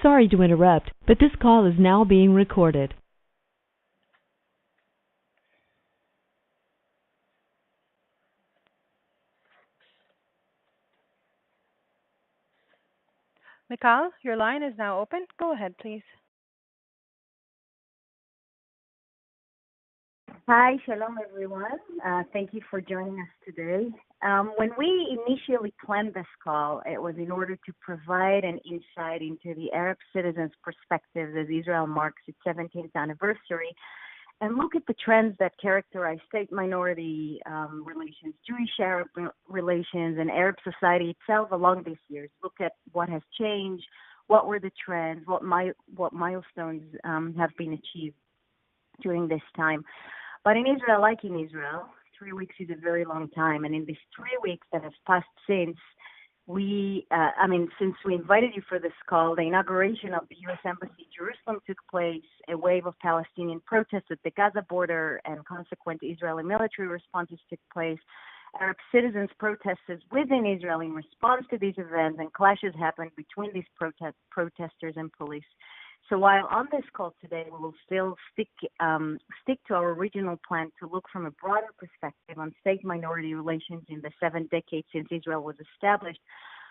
Sorry to interrupt, but this call is now being recorded. Mikal, your line is now open. Go ahead, please. Hi, shalom everyone. Thank you for joining us today. When we initially planned this call, it was in order to provide an insight into the Arab citizens' perspectives as Israel marks its 17th anniversary and look at the trends that characterize state minority relations, Jewish-Arab relations, and Arab society itself along these years. Look at what has changed, what were the trends, what milestones have been achieved during this time. But in Israel, like in Israel, 3 weeks is a very long time. And in these 3 weeks that have passed since since we invited you for this call, the inauguration of the U.S. Embassy in Jerusalem took place, a wave of Palestinian protests at the Gaza border and consequent Israeli military responses took place. Arab citizens protested within Israel in response to these events, and clashes happened between these protesters and police. So while on this call today, we will still stick to our original plan to look from a broader perspective on state-minority relations in the 7 decades since Israel was established,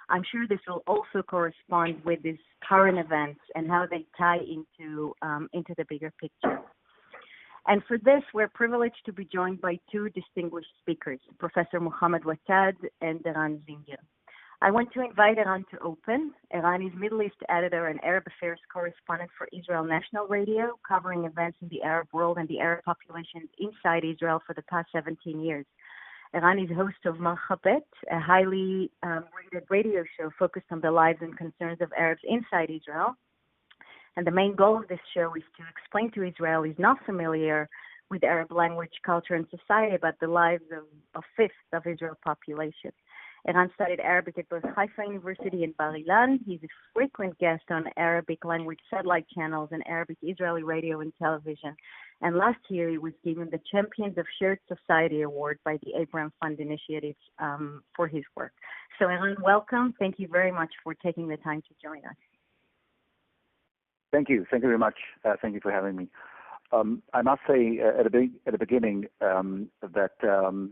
I'm sure this will also correspond with these current events and how they tie into the bigger picture. And for this, we're privileged to be joined by 2 distinguished speakers, Professor Mohammed Wattad and Eran Zinger. I want to invite Eran to open. Eran is Middle East editor and Arab affairs correspondent for Israel National Radio, covering events in the Arab world and the Arab populations inside Israel for the past 17 years. Eran is host of Marhabet, a highly rated radio show focused on the lives and concerns of Arabs inside Israel. And the main goal of this show is to explain to Israelis not familiar with Arab language, culture, and society about the lives of a fifth of Israel's population. Eran studied Arabic at both Haifa University and Bar Ilan. He's a frequent guest on Arabic language satellite channels and Arabic Israeli radio and television. And last year, he was given the Champions of Shared Society Award by the Abraham Fund Initiative for his work. So Eran, welcome. Thank you very much for taking the time to join us. Thank you. Thank you very much. Thank you for having me. I must say at the beginning that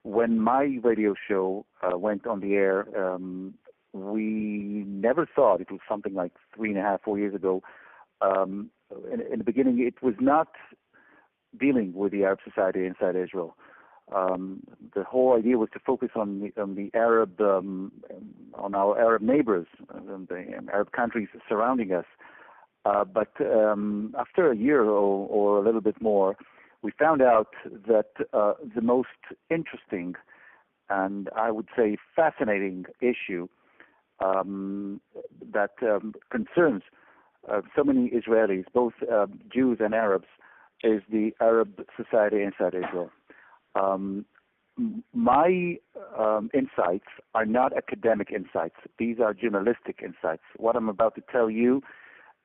when my radio show went on the air, we never thought, it was something like 3.5, 4 years ago. In the beginning, it was not dealing with the Arab society inside Israel. The whole idea was to focus on the Arab, on our Arab neighbors, the Arab countries surrounding us. But after a year or a little bit more, we found out that the most interesting and I would say fascinating issue that concerns so many Israelis, both Jews and Arabs, is the Arab society inside Israel. My insights are not academic insights. These are journalistic insights. What I'm about to tell you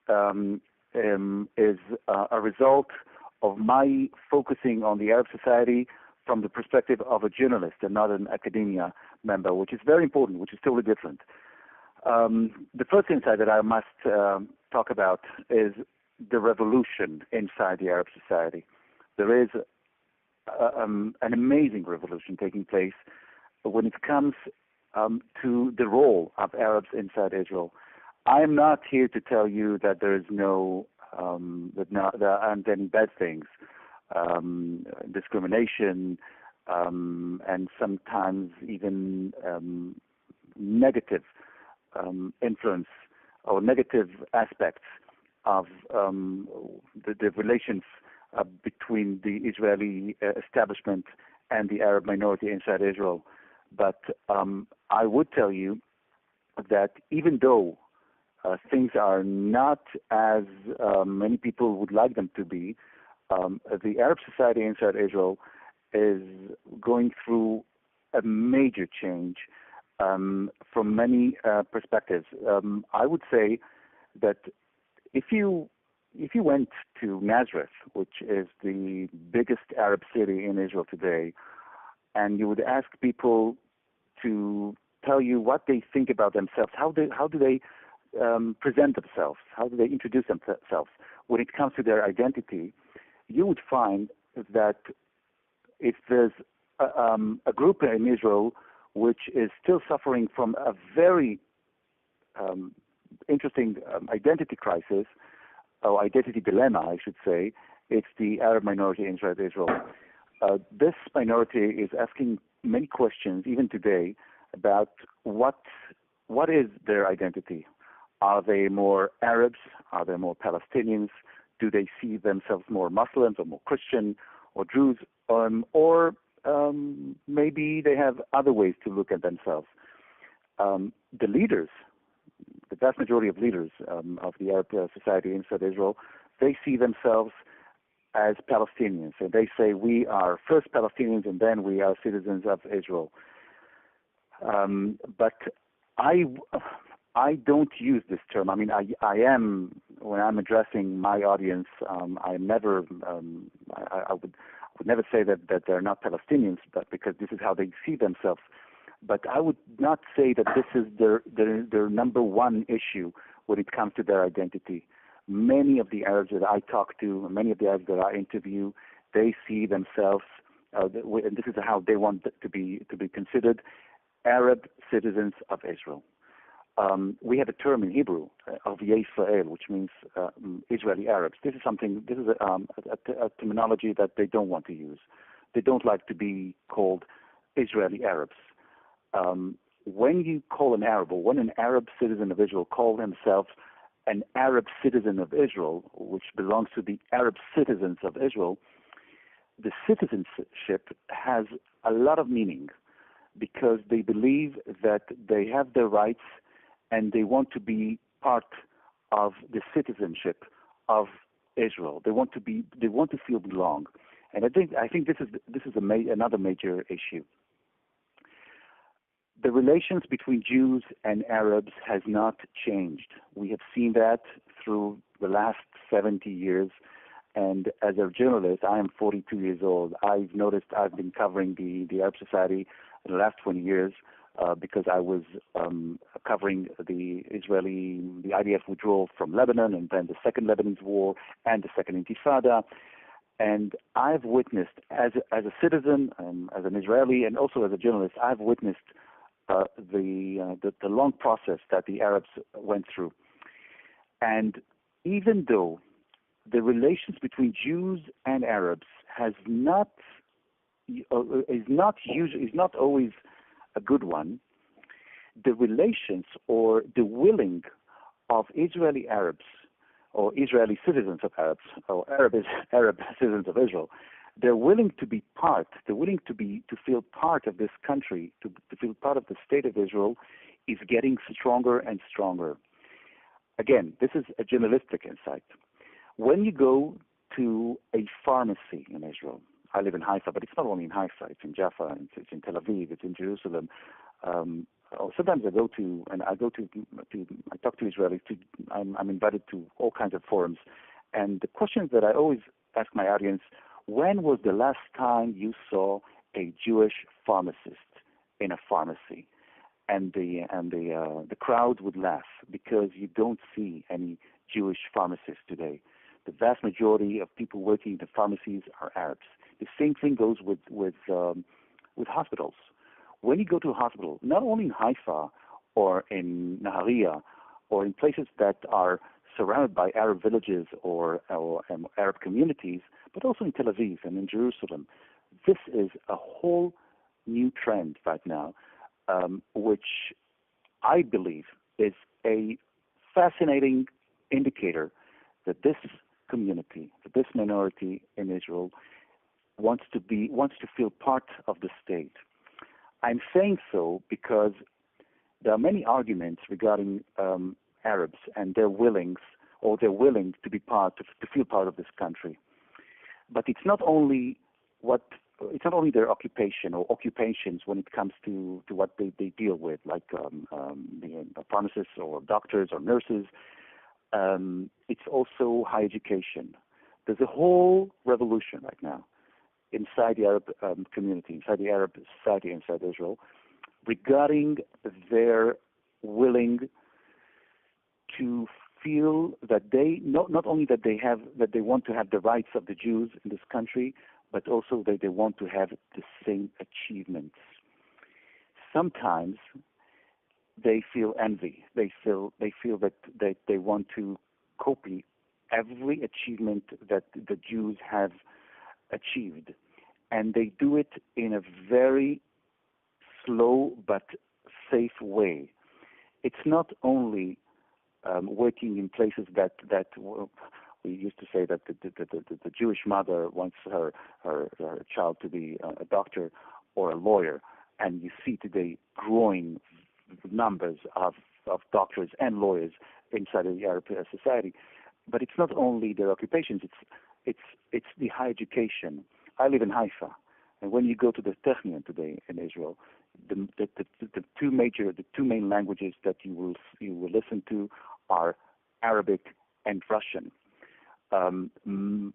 is a result of my focusing on the Arab society from the perspective of a journalist and not an academia member, which is very important, which is totally different. The first insight that I must talk about is the revolution inside the Arab society. There is an amazing revolution taking place when it comes to the role of Arabs inside Israel. I am not here to tell you that there is there aren't any bad things, discrimination, and sometimes even negative influence or negative aspects of the relations between the Israeli establishment and the Arab minority inside Israel. But I would tell you that even though things are not as many people would like them to be, the Arab society inside Israel is going through a major change from many perspectives. I would say that if you went to Nazareth, which is the biggest Arab city in Israel today, and you would ask people to tell you what they think about themselves, how do they present themselves? How do they introduce themselves? When it comes to their identity, you would find that if there's a group in Israel which is still suffering from a very interesting identity crisis, or identity dilemma, I should say, it's the Arab minority inside Israel. This minority is asking many questions, even today, about what is their identity. Are they more Arabs? Are they more Palestinians? Do they see themselves more Muslims or more Christian or Jews? Or maybe they have other ways to look at themselves. The leaders, the vast majority of leaders of the Arab society inside Israel, they see themselves as Palestinians, and they say we are first Palestinians and then we are citizens of Israel. But I don't use this term. I mean, I am, when I'm addressing my audience, I would never say that they're not Palestinians, but because this is how they see themselves. But I would not say that this is their number one issue when it comes to their identity. Many of the Arabs that I talk to, many of the Arabs that I interview, they see themselves, and this is how they want to be considered, Arab citizens of Israel. We have a term in Hebrew, Arvei Israel, which means Israeli Arabs. This is a terminology that they don't want to use. They don't like to be called Israeli Arabs. When you call an Arab, or when an Arab citizen of Israel calls himself an Arab citizen of Israel, which belongs to the Arab citizens of Israel, the citizenship has a lot of meaning because they believe that they have their rights and they want to be part of the citizenship of Israel. They want to feel belong, and I think this is another major issue. The relations between Jews and Arabs has not changed. We have seen that through the last 70 years. And as a journalist, I am 42 years old. I've noticed I've been covering the Arab society in the last 20 years because I was covering the IDF withdrawal from Lebanon, and then the Second Lebanese War and the Second Intifada. And I've witnessed, as a citizen, as an Israeli, and also as a journalist, I've witnessed the long process that the Arabs went through. And even though the relations between Jews and Arabs is not always a good one, the relations or the willing of Israeli Arabs or Israeli citizens of Arabs or Arab citizens of Israel, they're willing to be part. They're willing to feel part of this country, to feel part of the state of Israel, is getting stronger and stronger. Again, this is a journalistic insight. When you go to a pharmacy in Israel, I live in Haifa, but it's not only in Haifa. It's in Jaffa, it's in Tel Aviv, it's in Jerusalem. Sometimes I talk to Israelis. I'm invited to all kinds of forums, and the questions that I always ask my audience: when was the last time you saw a Jewish pharmacist in a pharmacy? And the crowd would laugh because you don't see any Jewish pharmacists today. The vast majority of people working in the pharmacies are Arabs. The same thing goes with hospitals. When you go to a hospital, not only in Haifa or in Nahariya or in places that are surrounded by Arab villages or Arab communities, but also in Tel Aviv and in Jerusalem, this is a whole new trend right now, which I believe is a fascinating indicator that this community, that this minority in Israel wants to feel part of the state. I'm saying so because there are many arguments regarding Arabs and their willing to be to feel part of this country. But it's not only their occupation or occupations when it comes to what they deal with, like pharmacists or doctors or nurses. It's also high education. There's a whole revolution right now inside the Arab community, inside the Arab society, inside Israel, regarding their willing to feel that they not only that they want to have the rights of the Jews in this country, but also that they want to have the same achievements. Sometimes they feel envy. They feel that they want to copy every achievement that the Jews have achieved, and they do it in a very slow but safe way. It's not only working in places that we used to say that the Jewish mother wants her child to be a doctor or a lawyer, and you see today growing numbers of doctors and lawyers inside of the Arab society. But it's not only their occupations; it's the higher education. I live in Haifa, and when you go to the Technion today in Israel, the two main languages that you will listen to are Arabic and Russian.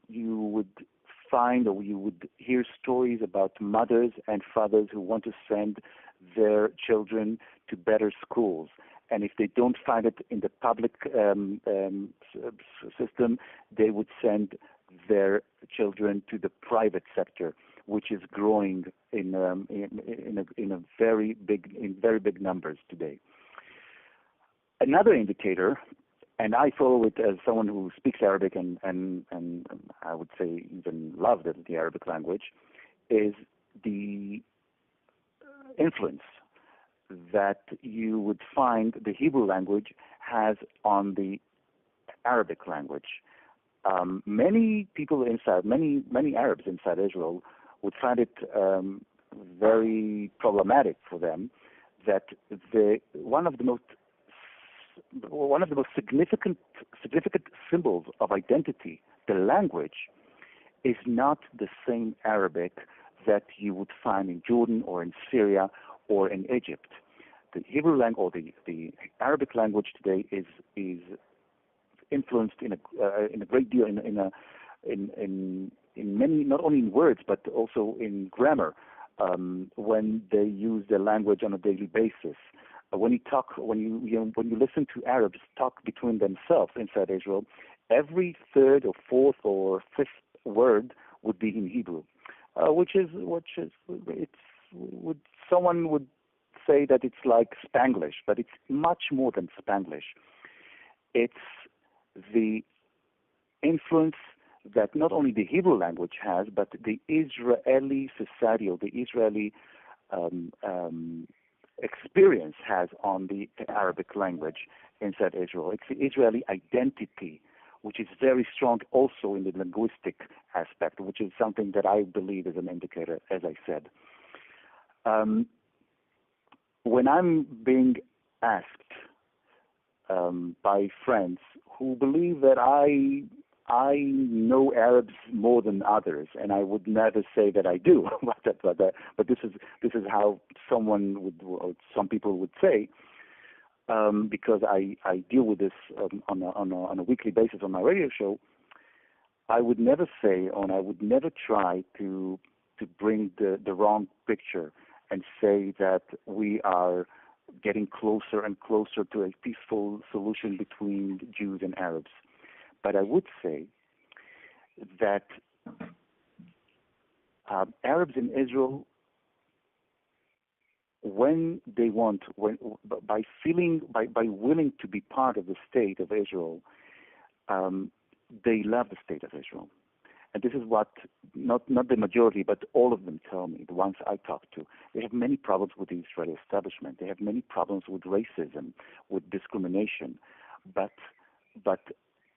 You would find, or you would hear stories about mothers and fathers who want to send their children to better schools, and if they don't find it in the public system, they would send their children to the private sector, which is growing in very big numbers today. Another indicator, and I follow it as someone who speaks Arabic and I would say even love the Arabic language, is the influence that you would find the Hebrew language has on the Arabic language. Many people many Arabs inside Israel would find it very problematic for them that one of the most significant symbols of identity, the language, is not the same Arabic that you would find in Jordan or in Syria or in Egypt. The Hebrew language, or the Arabic language today, is influenced in a great deal in many, not only in words but also in grammar, when they use the language on a daily basis. When you listen to Arabs talk between themselves inside Israel, every third or fourth or fifth word would be in Hebrew, someone would say that it's like Spanglish, but it's much more than Spanglish. It's the influence that not only the Hebrew language has, but the Israeli society or the Israeli experience has on the Arabic language inside Israel. It's the Israeli identity, which is very strong also in the linguistic aspect, which is something that I believe is an indicator, as I said. When I'm being asked by friends who believe that I know Arabs more than others, and I would never say that I do, but this is how some people would say, because I deal with this on a weekly basis on my radio show. I would never say, and I would never try to bring the wrong picture and say that we are getting closer and closer to a peaceful solution between Jews and Arabs. But I would say that Arabs in Israel, by willing to be part of the state of Israel, they love the state of Israel. And this is what, not the majority, but all of them tell me, the ones I talk to. They have many problems with the Israeli establishment. They have many problems with racism, with discrimination. But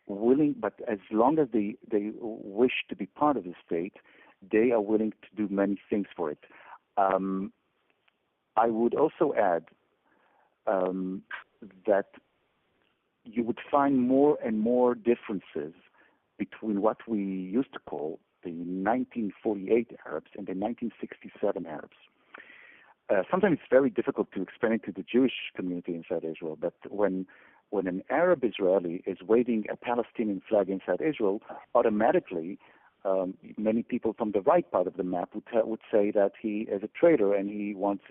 as long as they wish to be part of the state, they are willing to do many things for it. I would also add that you would find more and more differences between what we used to call the 1948 Arabs and the 1967 Arabs. Sometimes it's very difficult to explain it to the Jewish community inside Israel, but when an Arab Israeli is waving a Palestinian flag inside Israel, automatically many people from the right part of the map would say that he is a traitor, and he wants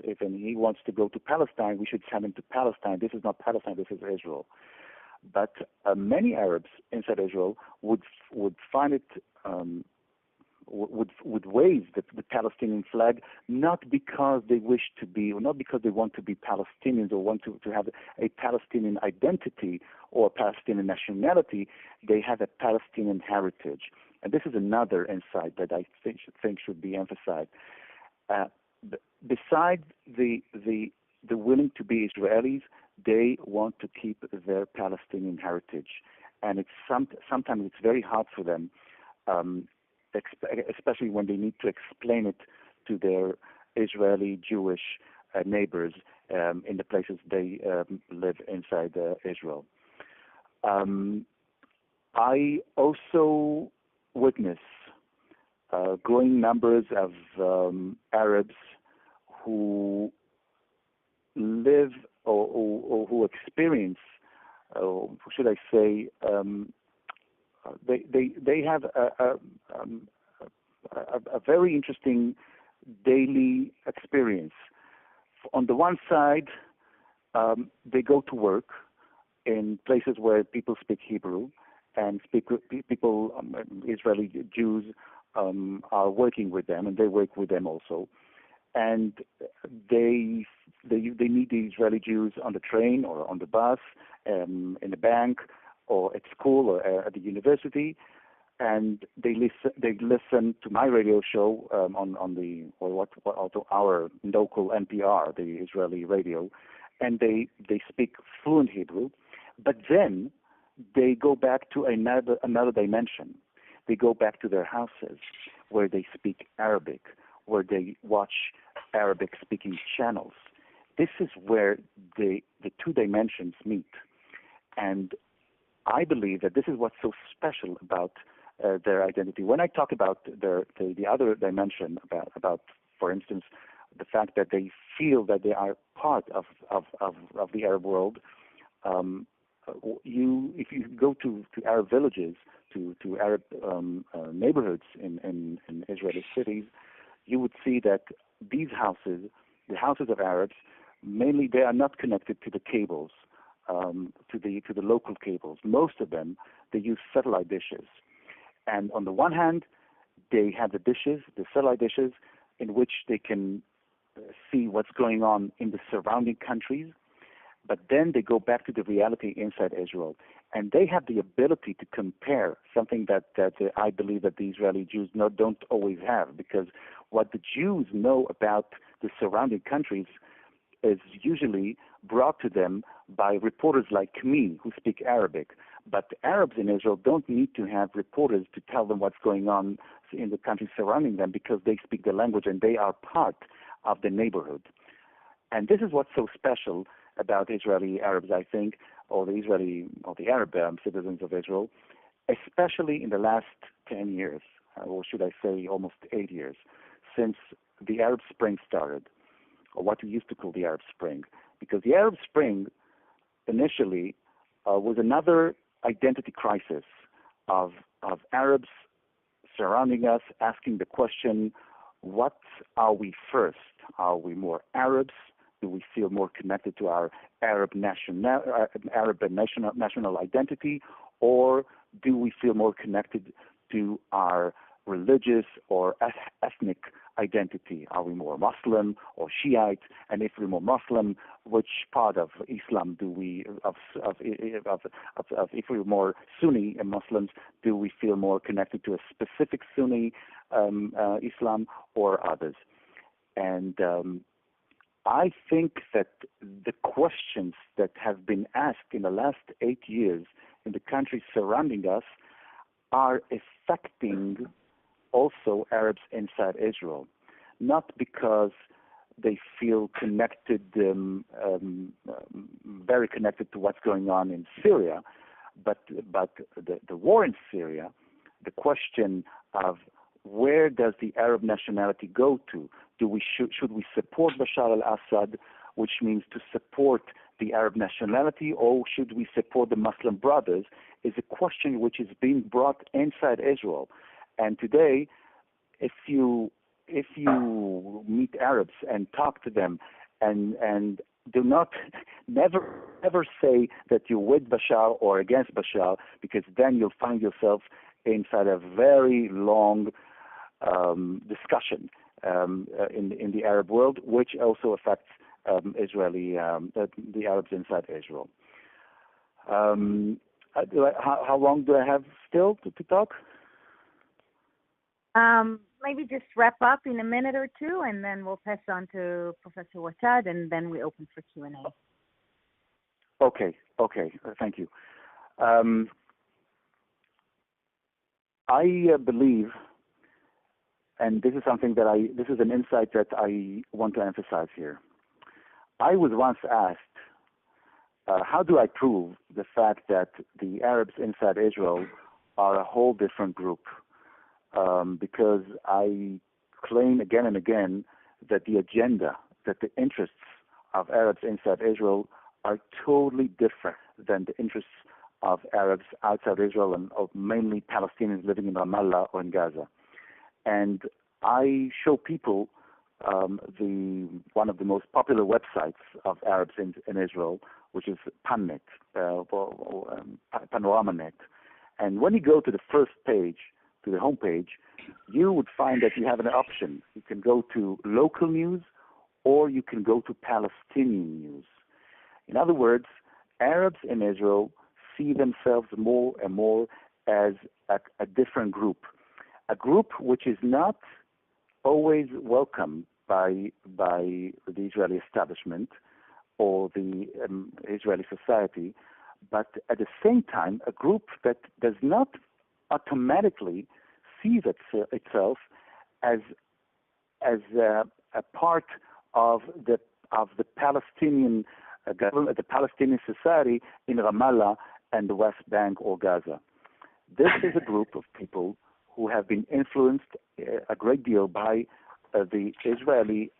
to go to Palestine, we should send him to Palestine. This is not Palestine, this is Israel. But many Arabs inside Israel would find it would wave the Palestinian flag, not because they wish to be, or not because they want to be Palestinians or want to have a Palestinian identity or Palestinian nationality. They have a Palestinian heritage, and this is another insight that I think should be emphasized. Besides the willing to be Israelis, they want to keep their Palestinian heritage, and it's sometimes it's very hard for them. Especially when they need to explain it to their Israeli Jewish neighbors in the places they live inside Israel. I also witness growing numbers of Arabs who live or who experience, should I say, they have a very interesting daily experience. On the one side, they go to work in places where people speak Hebrew, and people, Israeli Jews, are working with them, and they work with them also. And they meet the Israeli Jews on the train or on the bus, in the bank, or at school or at the university, and they listen to my radio show on the our local NPR, the Israeli radio, and they speak fluent Hebrew, but then they go back to another dimension. They go back to their houses where they speak Arabic, where they watch Arabic speaking channels. This is where the two dimensions meet, and I believe that this is what's so special about their identity. When I talk about the other dimension, about, for instance, the fact that they feel that they are part of the Arab world, if you go to Arab villages, to Arab neighborhoods in Israeli cities, you would see that these houses, the houses of Arabs, mainly they are not connected to the cables. To the local cables. Most of them, they use satellite dishes. And on the one hand, they have the satellite dishes, in which they can see what's going on in the surrounding countries. But then they go back to the reality inside Israel. And they have the ability to compare, something that I believe that the Israeli Jews don't always have, because what the Jews know about the surrounding countries is usually brought to them by reporters like me who speak Arabic. But the Arabs in Israel don't need to have reporters to tell them what's going on in the countries surrounding them, because they speak the language and they are part of the neighborhood. And this is what's so special about Israeli Arabs, I think, or the Arab citizens of Israel, especially in the last 10 years, or should I say almost 8 years, since the Arab Spring started, or what we used to call the Arab Spring. Because the Arab Spring initially was another identity crisis of Arabs surrounding us, asking the question, what are we first? Are we more Arabs? Do we feel more connected to our Arab national identity, or do we feel more connected to our religious or ethnic identity? Are we more Muslim or Shiite? And if we're more Muslim, which part of Islam do we if we're more Sunni and Muslims, do we feel more connected to a specific Sunni Islam or others? And I think that the questions that have been asked in the last 8 years in the countries surrounding us are affecting also Arabs inside Israel, not because they feel connected, very connected to what's going on in Syria, but the war in Syria, the question of where does the Arab nationality go to? Should we support Bashar al-Assad, which means to support the Arab nationality, or should we support the Muslim Brothers, is a question which is being brought inside Israel. And today, if you meet Arabs and talk to them, and do not never say that you're with Bashar or against Bashar, because then you'll find yourself inside a very long discussion in the Arab world, which also affects the Arabs inside Israel. How long do I have still to talk? Maybe just wrap up in a minute or two, and then we'll pass on to Professor Wattad, and then we open for Q&A. Okay. Thank you. I believe, and this is something this is an insight that I want to emphasize here. I was once asked, how do I prove the fact that the Arabs inside Israel are a whole different group? Because I claim again and again that the agenda, that the interests of Arabs inside Israel are totally different than the interests of Arabs outside Israel and of mainly Palestinians living in Ramallah or in Gaza. And I show people one of the most popular websites of Arabs in Israel, which is PanNet, PanoramaNet. And when you go to the first page, to the homepage, you would find that you have an option. You can go to local news, or you can go to Palestinian news. In other words, Arabs in Israel see themselves more and more as a different group, a group which is not always welcome by the Israeli establishment or the Israeli society, but at the same time, a group that does not automatically sees itself as a part of the Palestinian government, the Palestinian society in Ramallah and the West Bank or Gaza. This is a group of people who have been influenced a great deal by the Israeli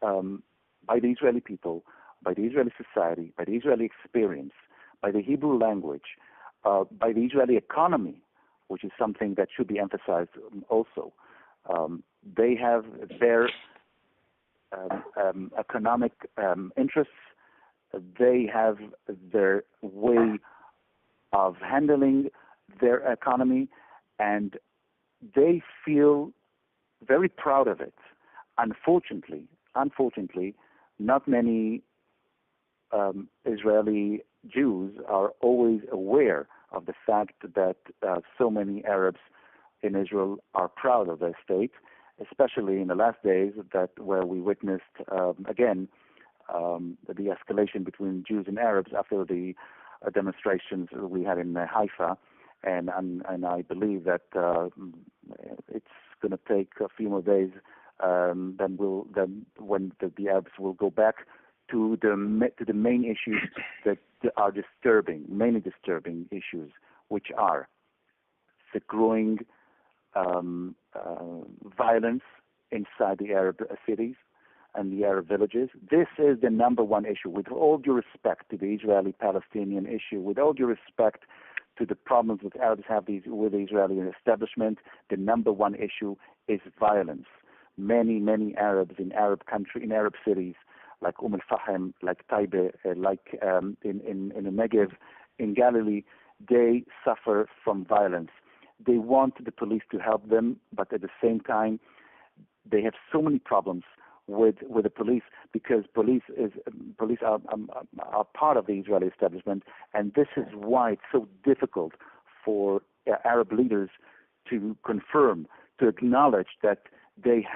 people, by the Israeli society, by the Israeli experience, by the Hebrew language, by the Israeli economy, which is something that should be emphasized also. They have their economic interests. They have their way of handling their economy, and they feel very proud of it. Unfortunately, not many Israeli Jews are always aware of the fact that so many Arabs in Israel are proud of their state, especially in the last days where we witnessed again the escalation between Jews and Arabs after the demonstrations we had in Haifa, and I believe that it's going to take a few more days. Then when the Arabs will go back to the main issues that are mainly disturbing issues, which are the growing violence inside the Arab cities and the Arab villages. This is the number one issue. With all due respect to the Israeli-Palestinian issue, with all due respect to the problems that Arabs have with the Israeli establishment, the number one issue is violence. Many Arabs in Arab cities like al-Fahim, like Taibe, like in the Negev, in Galilee, they suffer from violence. They want the police to help them, but at the same time, they have so many problems with the police, because police are part of the Israeli establishment, and this is why it's so difficult for Arab leaders to confirm, to acknowledge that they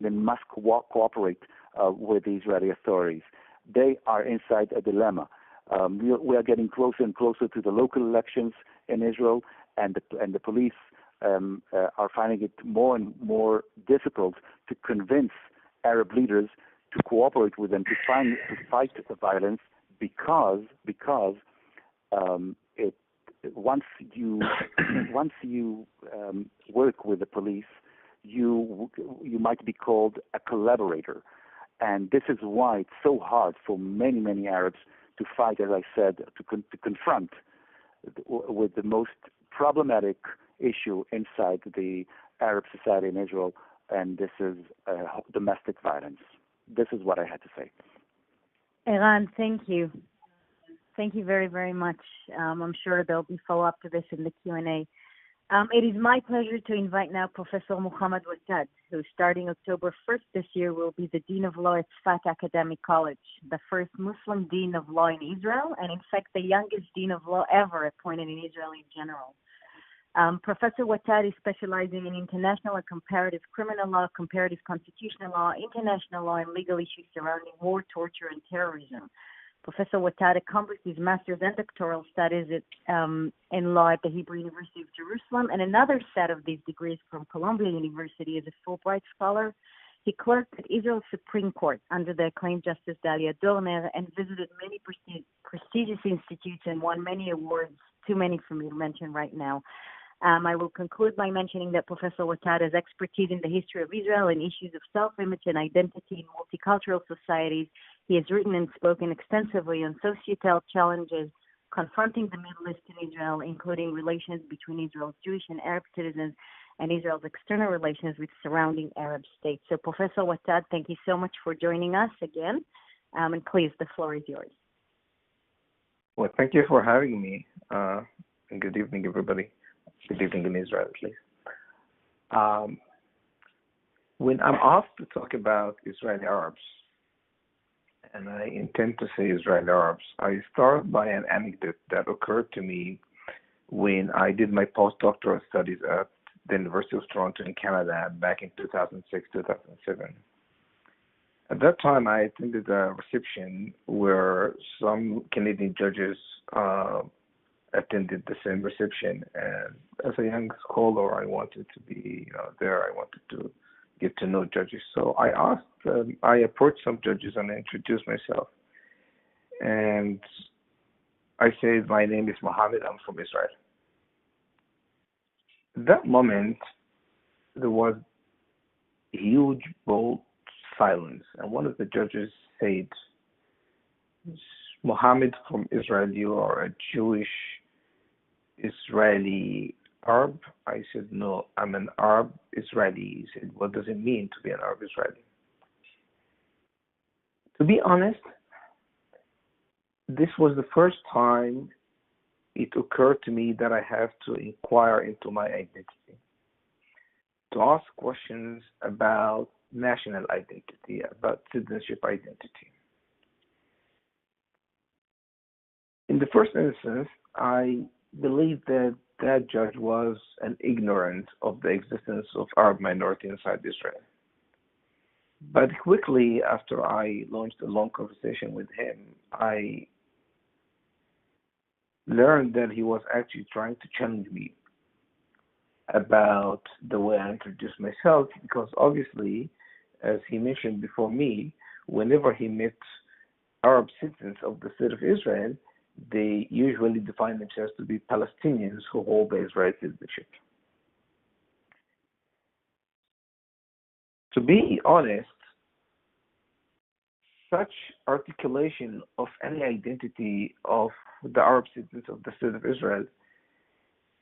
must cooperate with the Israeli authorities. They are inside a dilemma. We are getting closer and closer to the local elections in Israel, and the police are finding it more and more difficult to convince Arab leaders to cooperate with them to fight the violence, because once you work with the police, you might be called a collaborator. And this is why it's so hard for many Arabs to fight, as I said, to confront with the most problematic issue inside the Arab society in Israel, and this is domestic violence. This is what I had to say. Eran, thank you. Thank you very, very much. I'm sure there'll be follow-up to this in the Q&A. It is my pleasure to invite now Professor Mohammed Wattad, who starting October 1st this year will be the Dean of Law at Tzfat Academic College, the first Muslim Dean of Law in Israel, and in fact the youngest Dean of Law ever appointed in Israel in general. Professor Wattad is specializing in international and comparative criminal law, comparative constitutional law, international law, and legal issues surrounding war, torture, and terrorism. Professor Wattad accomplished his master's and doctoral studies in law at the Hebrew University of Jerusalem, and another set of these degrees from Columbia University as a Fulbright scholar. He clerked at Israel's Supreme Court under the acclaimed Justice Dalia Dorner and visited many prestigious institutes and won many awards, too many for me to mention right now. I will conclude by mentioning that Professor Wattad has expertise in the history of Israel and issues of self-image and identity in multicultural societies. He has written and spoken extensively on societal challenges confronting the Middle East and Israel, including relations between Israel's Jewish and Arab citizens and Israel's external relations with surrounding Arab states. So, Professor Wattad, thank you so much for joining us again. And please, the floor is yours. Well, thank you for having me. And good evening, everybody. Good evening in Israel, at least. When I'm asked to talk about Israeli Arabs, and I intend to say Israeli Arabs, I start by an anecdote that occurred to me when I did my postdoctoral studies at the University of Toronto in Canada back in 2006, 2007. At that time, I attended a reception where some Canadian judges attended the same reception, and as a young scholar, I wanted to be there. I wanted to get to know judges. So I approached some judges and I introduced myself. And I said, my name is Mohammed, I'm from Israel. At that moment, there was huge, bold silence. And one of the judges said, Mohammed from Israel, you are a Jewish Israeli Arab? I said, no, I'm an Arab Israeli. He said, what does it mean to be an Arab Israeli? To be honest, this was the first time it occurred to me that I have to inquire into my identity, to ask questions about national identity, about citizenship identity. In the first instance, I believe that that judge was an ignorant of the existence of Arab minority inside Israel. But quickly after I launched a long conversation with him, I learned that he was actually trying to challenge me about the way I introduced myself, because obviously, as he mentioned before me, whenever he met Arab citizens of the state of Israel, they usually define themselves to be Palestinians who hold the Israeli citizenship. To be honest, such articulation of any identity of the Arab citizens of the state of Israel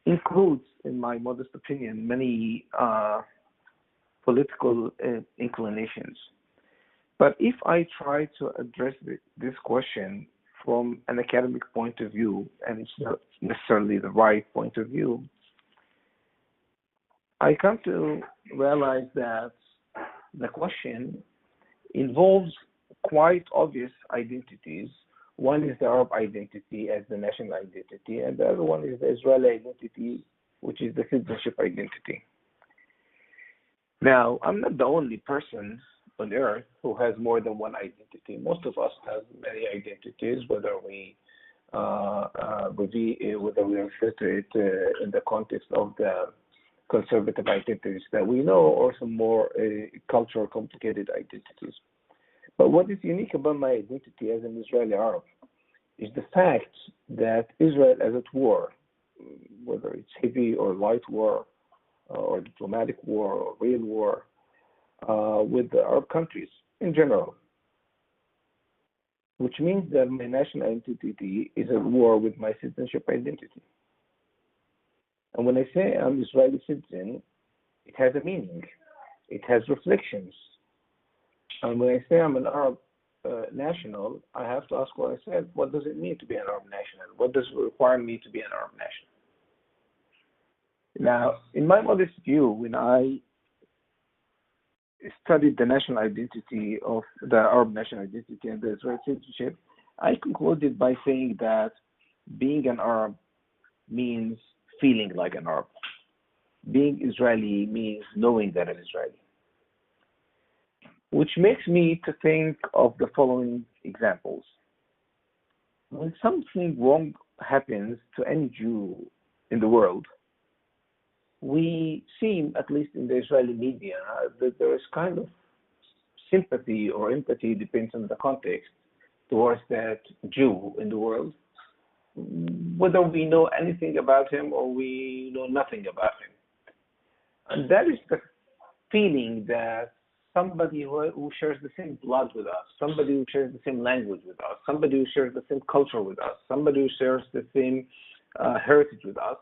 includes, in my modest opinion, many political inclinations. But if I try to address this question from an academic point of view, and it's not necessarily the right point of view, I come to realize that the question involves quite obvious identities. One is the Arab identity as the national identity, and the other one is the Israeli identity, which is the citizenship identity. Now, I'm not the only person on earth who has more than one identity. Most of us have many identities, whether we refer to it in the context of the conservative identities that we know, or some more cultural, complicated identities. But what is unique about my identity as an Israeli Arab is the fact that Israel is at war, whether it's heavy or light war, or diplomatic war, or real war, with the Arab countries in general, which means that my national identity is at war with my citizenship identity. And when I say I'm Israeli citizen, it has a meaning. It has reflections. And when I say I'm an Arab national, I have to ask what I said. What does it mean to be an Arab national? What does it require me to be an Arab national? Now, in my modest view, when I studied the national identity of the Arab national identity and the Israeli citizenship, I concluded by saying that being an Arab means feeling like an Arab. Being Israeli means knowing that I'm Israeli. Which makes me to think of the following examples. When something wrong happens to any Jew in the world, we seem, at least in the Israeli media, that there is kind of sympathy or empathy, depends on the context, towards that Jew in the world, whether we know anything about him or we know nothing about him. And that is the feeling that somebody who shares the same blood with us, somebody who shares the same language with us, somebody who shares the same culture with us, somebody who shares the same heritage with us,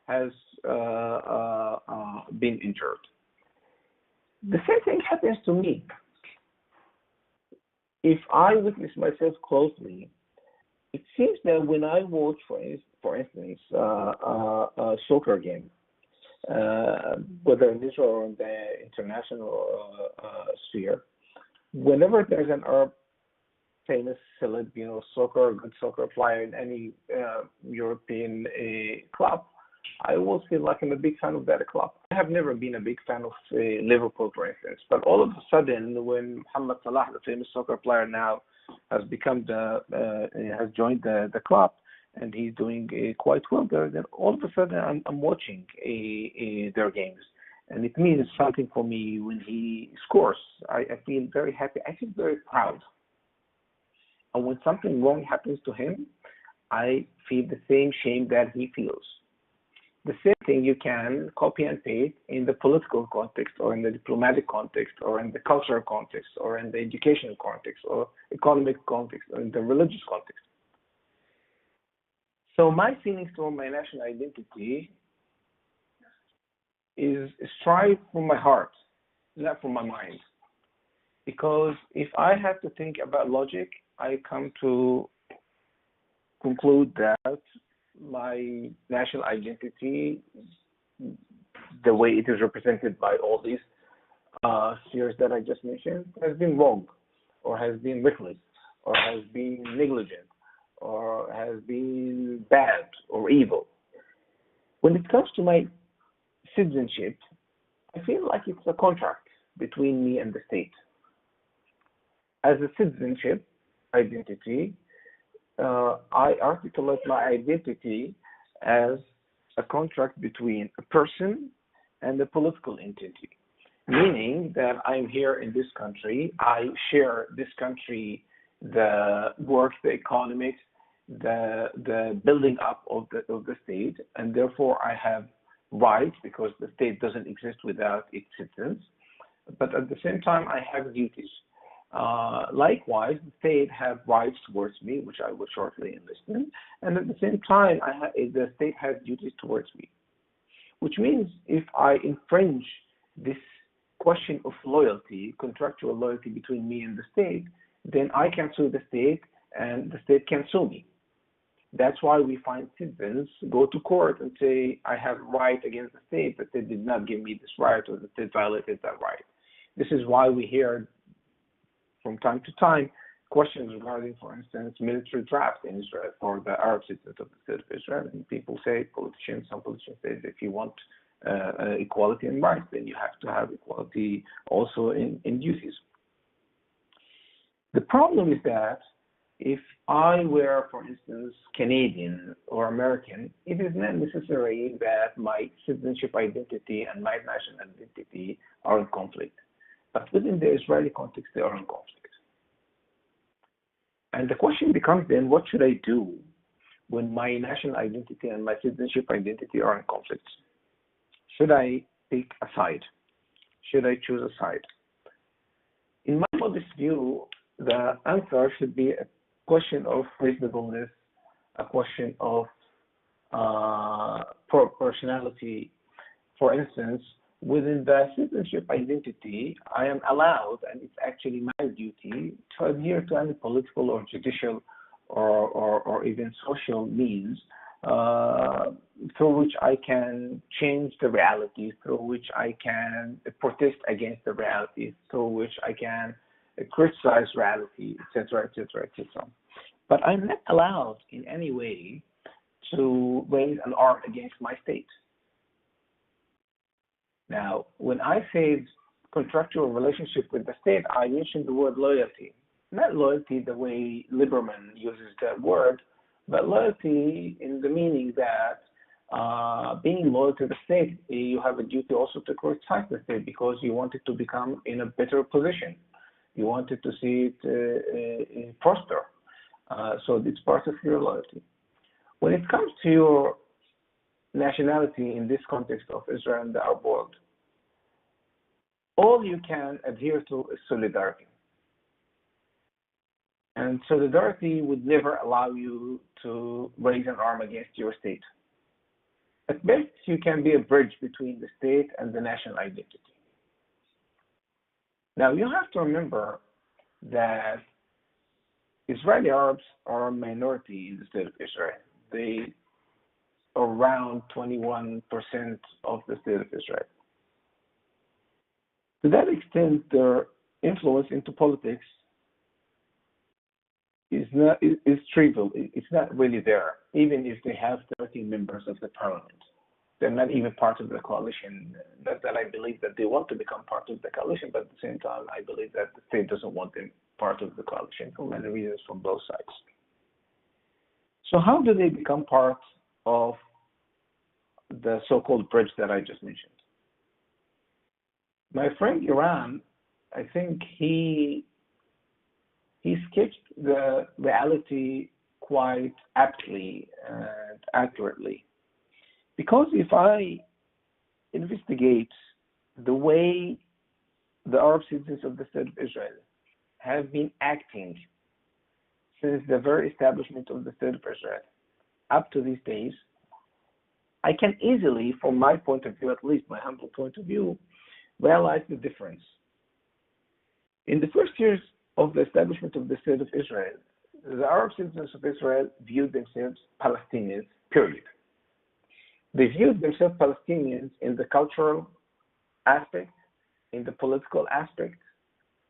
has been injured. The same thing happens to me. If I witness myself closely, it seems that when I watch, for instance, a soccer game, whether in Israel or in the international sphere, whenever there's an Arab famous celeb, good soccer player in any European club, I always feel like I'm a big fan of that club. I have never been a big fan of Liverpool, for instance, but all of a sudden, when Mohamed Salah, the famous soccer player now, has joined the club, and he's doing quite well there, then all of a sudden I'm watching their games. And it means something for me when he scores. I feel very happy. I feel very proud. And when something wrong happens to him, I feel the same shame that he feels. The same thing you can copy and paste in the political context or in the diplomatic context or in the cultural context or in the educational context or economic context or in the religious context. So my feelings toward my national identity is strive from my heart, not from my mind. Because if I have to think about logic, I come to conclude that my national identity, the way it is represented by all these spheres that I just mentioned, has been wrong, or has been reckless, or has been negligent, or has been bad or evil. When it comes to my citizenship, I feel like it's a contract between me and the state. As a citizenship identity, I articulate my identity as a contract between a person and a political entity, meaning that I'm here in this country, I share this country, the work, the economics, the building up of the state, and therefore I have rights because the state doesn't exist without its citizens. But at the same time, I have duties. Likewise, the state have rights towards me, which I will shortly enlist in, and at the same time, the state has duties towards me. Which means if I infringe this question of loyalty, contractual loyalty between me and the state, then I can sue the state, and the state can sue me. That's why we find citizens go to court and say, I have right against the state, but they did not give me this right, or the state violated that right. This is why we hear from time to time questions regarding, for instance, military draft in Israel for the Arab citizens of the state of Israel. And people say, some politicians say, if you want equality in rights, then you have to have equality also in duties. The problem is that if I were, for instance, Canadian or American, it is not necessary that my citizenship identity and my national identity are in conflict. But within the Israeli context, they are in conflict. And the question becomes then, what should I do when my national identity and my citizenship identity are in conflict? Should I pick a side? Should I choose a side? In my modest view, the answer should be a question of reasonableness, a question of proportionality. For instance, within the citizenship identity, I am allowed, and it's actually my duty, to adhere to any political or judicial or even social means through which I can change the realities, through which I can protest against the realities, through which I can criticize reality, etc., etc., etc. But I'm not allowed in any way to raise an arm against my state. Now, when I say contractual relationship with the state, I mentioned the word loyalty. Not loyalty the way Lieberman uses that word, but loyalty in the meaning that being loyal to the state, you have a duty also to criticize the state because you want it to become in a better position. You wanted to see it prosper. So it's part of your loyalty. When it comes to your nationality in this context of Israel and the Arab world, all you can adhere to is solidarity. And solidarity would never allow you to raise an arm against your state. At best, you can be a bridge between the state and the national identity. Now, you have to remember that Israeli Arabs are a minority in the state of Israel. They are around 21% of the state of Israel. To that extent, their influence into politics is trivial. It's not really there, even if they have 13 members of the parliament. They're not even part of the coalition. Not that I believe that they want to become part of the coalition, but at the same time, I believe that the state doesn't want them part of the coalition for many reasons from both sides. So how do they become part of the so-called bridge that I just mentioned? My friend Iran, I think he sketched the reality quite aptly and accurately. Because if I investigate the way the Arab citizens of the state of Israel have been acting since the very establishment of the state of Israel up to these days, I can easily, from my point of view, at least my humble point of view, realize the difference. In the first years of the establishment of the state of Israel, the Arab citizens of Israel viewed themselves Palestinians, period. They viewed themselves Palestinians in the cultural aspect, in the political aspect,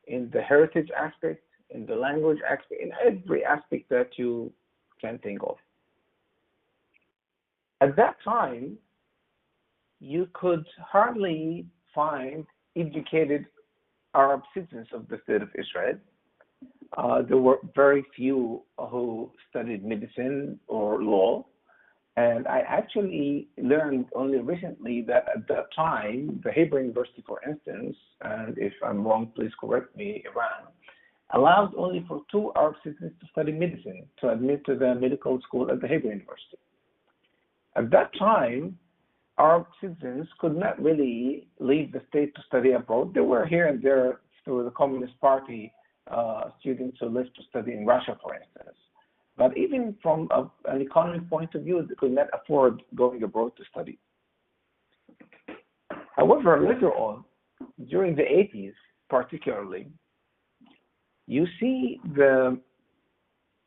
in the heritage aspect, in the language aspect, in every aspect that you can think of. At that time, you could hardly find educated Arab citizens of the state of Israel. There were very few who studied medicine or law. And I actually learned only recently that at that time, the Hebrew University, for instance, and if I'm wrong, please correct me, Iran, allowed only for 2 Arab citizens to study medicine, to admit to the medical school at the Hebrew University. At that time, Arab citizens could not really leave the state to study abroad. There were here and there, through the Communist Party, students who left to study in Russia, for instance. But even from an economic point of view, they could not afford going abroad to study. However, later on, during the 80s particularly, you see the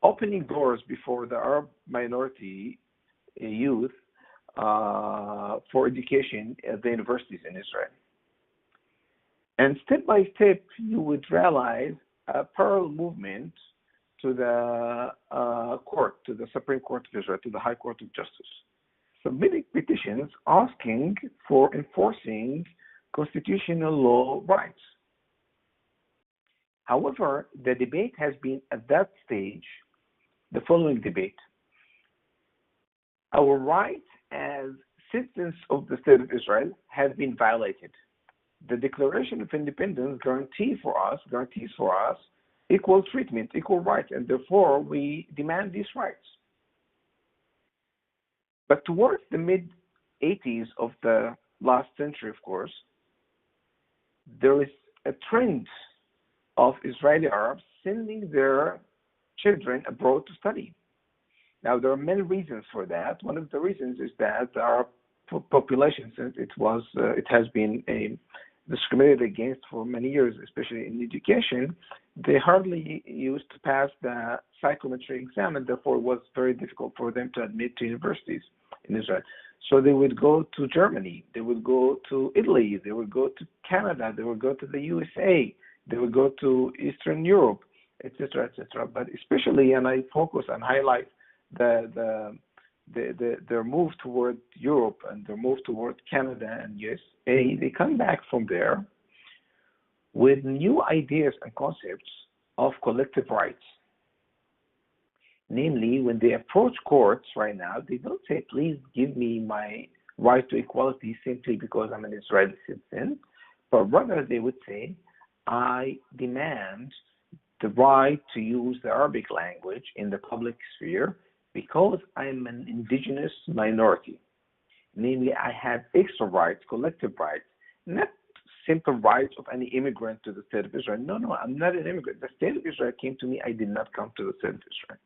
opening doors before the Arab minority youth for education at the universities in Israel. And step by step, you would realize a parallel movement to the court, to the Supreme Court of Israel, to the High Court of Justice, submitting petitions asking for enforcing constitutional law rights. However, the debate has been at that stage the following debate. Our rights as citizens of the state of Israel have been violated. The Declaration of Independence guarantees for us equal treatment, equal rights, and therefore we demand these rights. But towards the mid-80s of the last century, of course, there is a trend of Israeli Arabs sending their children abroad to study. Now, there are many reasons for that. One of the reasons is that the Arab population, since it has been discriminated against for many years, especially in education, they hardly used to pass the psychometric exam, and therefore it was very difficult for them to admit to universities in Israel. So they would go to Germany, they would go to Italy, they would go to Canada, they would go to the USA, they would go to Eastern Europe, etc., etc. But especially, and I focus and highlight their move toward Europe and their move toward Canada and USA, they come back from there with new ideas and concepts of collective rights. Namely, when they approach courts right now, they don't say, please give me my right to equality simply because I'm an Israeli citizen, but rather they would say, I demand the right to use the Arabic language in the public sphere because I'm an indigenous minority. Namely, I have extra rights, collective rights, not simple rights of any immigrant to the state of Israel. No, I'm not an immigrant. The state of Israel came to me. I did not come to the state of Israel.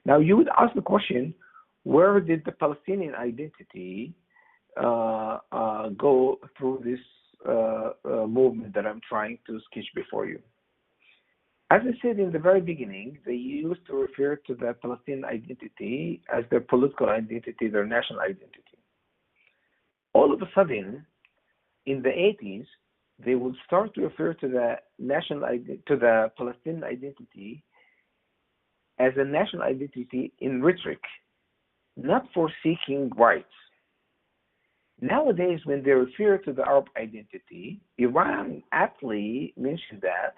Now, you would ask the question, where did the Palestinian identity go through this movement that I'm trying to sketch before you? As I said in the very beginning, they used to refer to the Palestinian identity as their political identity, their national identity. All of a sudden, in the 80s, they would start to refer to the Palestinian identity as a national identity in rhetoric, not for seeking rights. Nowadays, when they refer to the Arab identity, Iran aptly mentioned that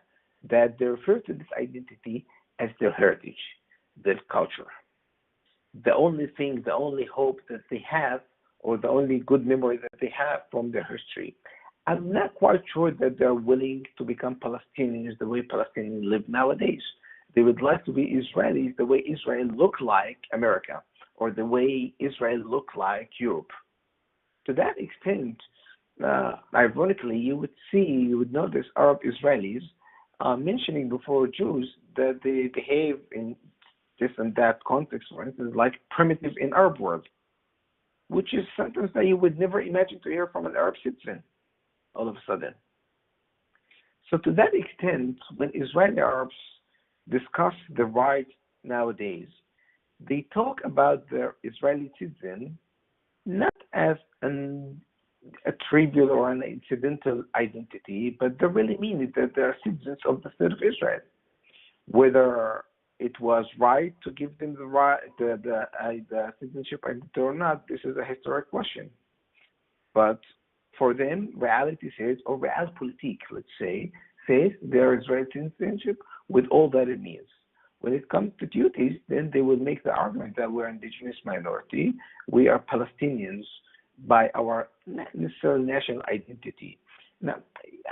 they refer to this identity as their heritage, their culture. The only thing, the only hope that they have, or the only good memory that they have from their history. I'm not quite sure that they're willing to become Palestinians the way Palestinians live nowadays. They would like to be Israelis the way Israel looked like America, or the way Israel looked like Europe. To that extent, ironically, you would notice Arab Israelis mentioning before Jews that they behave in this and that context, for instance, like primitive in Arab world, which is a sentence that you would never imagine to hear from an Arab citizen all of a sudden. So to that extent, when Israeli Arabs discuss the right nowadays, they talk about their Israeli citizen not as a trivial or an incidental identity, but they really mean it that they are citizens of the state of Israel. Whether it was right to give them the citizenship identity or not, this is a historic question. But for them, reality says, or realpolitik, let's say, says their Israeli citizenship with all that it means. When it comes to duties, then they will make the argument that we're indigenous minority, we are Palestinians by our not necessarily national identity. Now,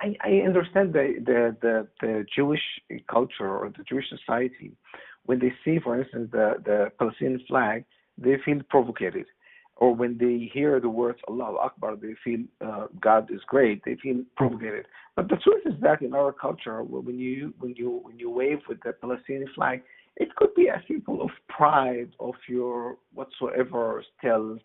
I understand the Jewish culture or the Jewish society. When they see, for instance, the Palestinian flag, they feel provocated. Or when they hear the words Allahu Akbar, they feel God is great. They feel provocated. But the truth is that in our culture, when you wave with the Palestinian flag, it could be a symbol of pride of your whatsoever still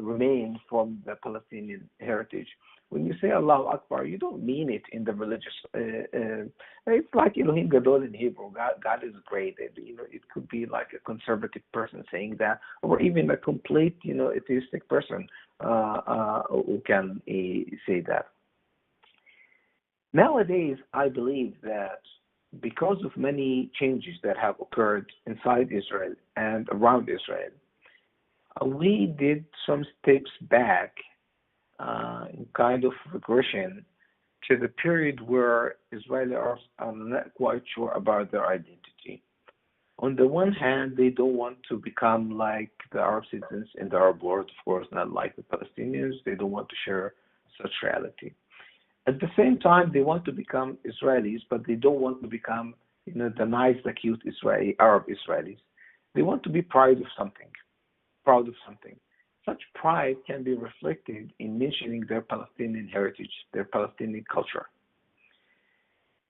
remains from the Palestinian heritage. When you say Allahu Akbar, you don't mean it in the religious. It's like Elohim Gadol in Hebrew. God is great. It could be like a conservative person saying that, or even a complete, atheistic person who can say that. Nowadays, I believe that because of many changes that have occurred inside Israel and around Israel, we did some steps back in kind of regression to the period where Israeli Arabs are not quite sure about their identity. On the one hand, they don't want to become like the Arab citizens in the Arab world, of course, not like the Palestinians. They don't want to share such reality. At the same time, they want to become Israelis, but they don't want to become, the nice, the cute Arab Israelis. They want to be proud of something. Such pride can be reflected in mentioning their Palestinian heritage, their Palestinian culture.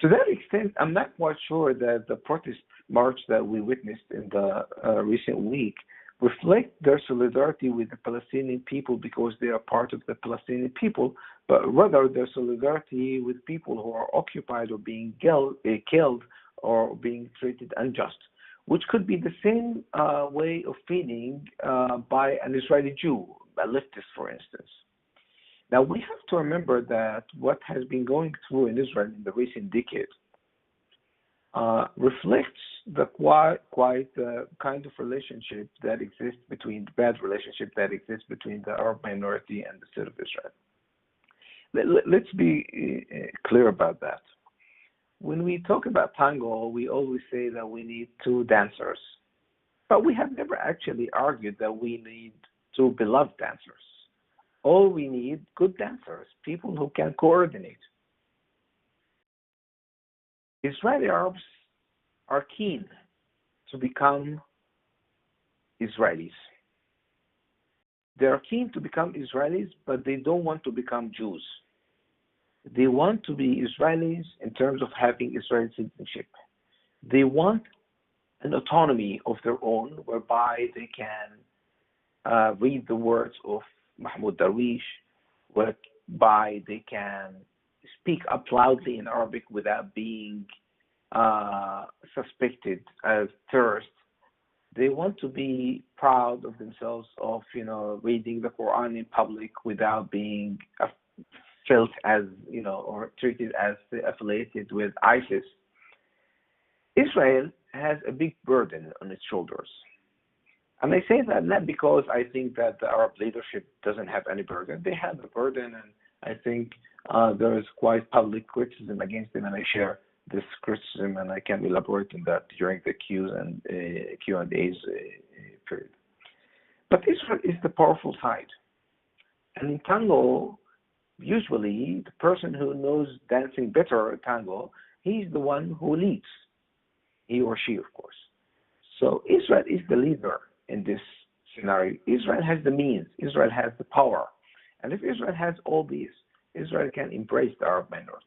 To that extent, I'm not quite sure that the protest march that we witnessed in the recent week reflect their solidarity with the Palestinian people because they are part of the Palestinian people, but rather their solidarity with people who are occupied or being killed or being treated unjust, which could be the same way of feeling by an Israeli Jew, a leftist, for instance. Now, we have to remember that what has been going through in Israel in the recent decade reflects the quite kind of relationship that exists between the bad relationship that exists between the Arab minority and the state of Israel. Let's be clear about that. When we talk about tango, we always say that we need two dancers, but we have never actually argued that we need two beloved dancers. All we need good dancers, people who can coordinate. Israeli Arabs are keen to become Israelis. They are keen to become Israelis, but they don't want to become Jews. They want to be Israelis in terms of having Israeli citizenship. They want an autonomy of their own whereby they can read the words of Mahmoud Darwish, whereby they can speak up loudly in Arabic without being suspected as terrorists. They want to be proud of themselves of, reading the Quran in public without being felt as, or treated as affiliated with ISIS. Israel has a big burden on its shoulders. And I say that not because I think that the Arab leadership doesn't have any burden. They have a burden, and I think there is quite public criticism against them, and I share this criticism, and I can elaborate on that during the Q&A's period. But Israel is the powerful side. And in tango, usually the person who knows dancing better tango, he's the one who leads, he or she, of course. So Israel is the leader in this scenario. Israel has the means. Israel has the power. And if Israel has all these, Israel can embrace the Arab minority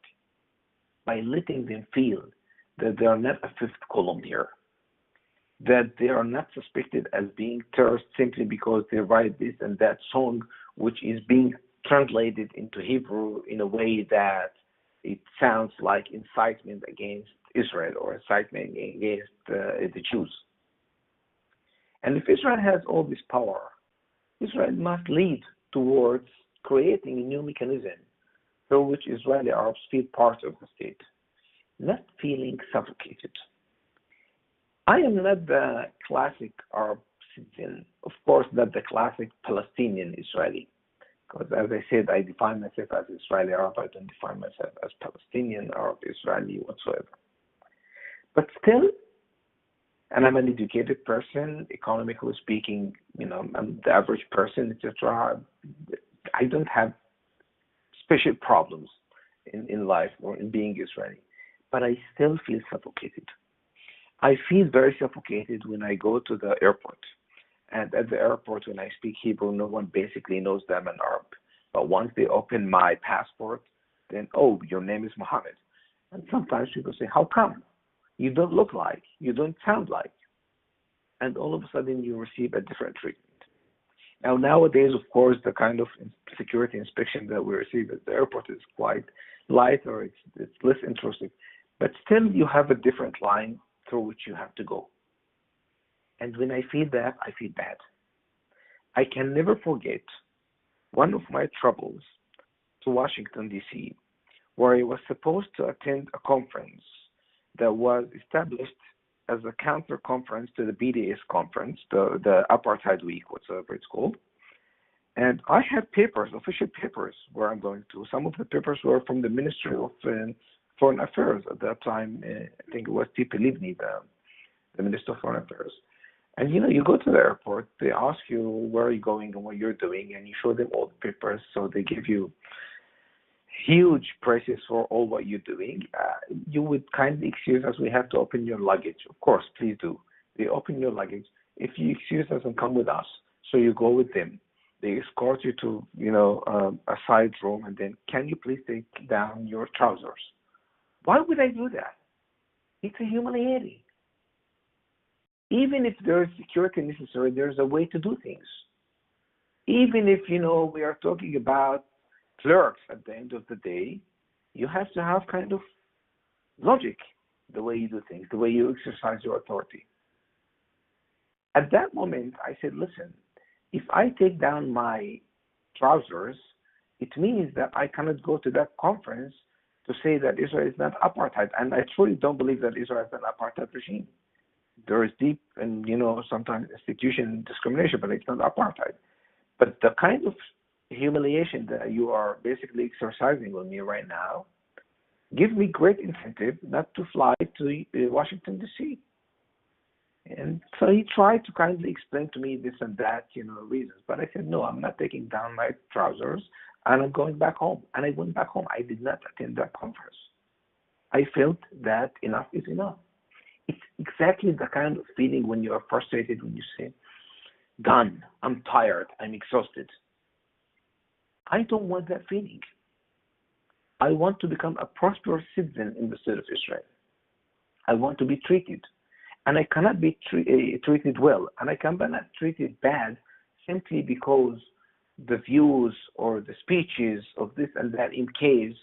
by letting them feel that they are not a fifth column here, that they are not suspected as being terrorists simply because they write this and that song, which is being translated into Hebrew in a way that it sounds like incitement against Israel or incitement against the Jews. And if Israel has all this power, Israel must lead towards creating a new mechanism through which Israeli Arabs feel part of the state, not feeling suffocated. I am not the classic Arab citizen, of course, not the classic Palestinian Israeli, because as I said, I define myself as Israeli Arab. I don't define myself as Palestinian Arab, Israeli, whatsoever. But still, and I'm an educated person, economically speaking, I'm the average person, etc. I don't have special problems in life or in being Israeli, but I still feel suffocated. I feel very suffocated when I go to the airport. And at the airport, when I speak Hebrew, no one basically knows that I'm an Arab. But once they open my passport, then, oh, your name is Mohammed. And sometimes people say, how come? You don't look like, you don't sound like. And all of a sudden you receive a different treatment. Now, nowadays, of course, the kind of security inspection that we receive at the airport is quite light, or it's less intrusive. But still, you have a different line through which you have to go. And when I feel that, I feel bad. I can never forget one of my travels to Washington, D.C., where I was supposed to attend a conference that was established as a counter conference to the BDS conference, the Apartheid Week, whatsoever it's called. And I had papers, official papers, where I'm going to. Some of the papers were from the Ministry of Foreign Affairs at that time. I think it was Tzipi Livni, the Minister of Foreign Affairs. And, you go to the airport, they ask you where are you going and what you're doing, and you show them all the papers, so they give you huge prices for all what you're doing. You would kindly excuse us, we have to open your luggage. Of course, please do. They open your luggage. If you excuse us and come with us, so you go with them. They escort you to, a side room, and then, can you please take down your trousers? Why would I do that? It's a humiliating. Even if there is security necessary, there's a way to do things. Even if, we are talking about clerks at the end of the day, you have to have kind of logic, the way you do things, the way you exercise your authority. At that moment, I said, listen, if I take down my trousers, it means that I cannot go to that conference to say that Israel is not apartheid. And I truly don't believe that Israel is an apartheid regime. There is deep and, sometimes institution discrimination, but it's not apartheid. But the kind of humiliation that you are basically exercising on me right now gives me great incentive not to fly to Washington, D.C. And so he tried to kindly explain to me this and that, reasons. But I said, no, I'm not taking down my trousers, and I'm going back home. And I went back home. I did not attend that conference. I felt that enough is enough. It's exactly the kind of feeling when you are frustrated, when you say, done, I'm tired, I'm exhausted. I don't want that feeling. I want to become a prosperous citizen in the state of Israel. I want to be treated. And I cannot be treated well, and I cannot treated bad simply because the views or the speeches of this and that in case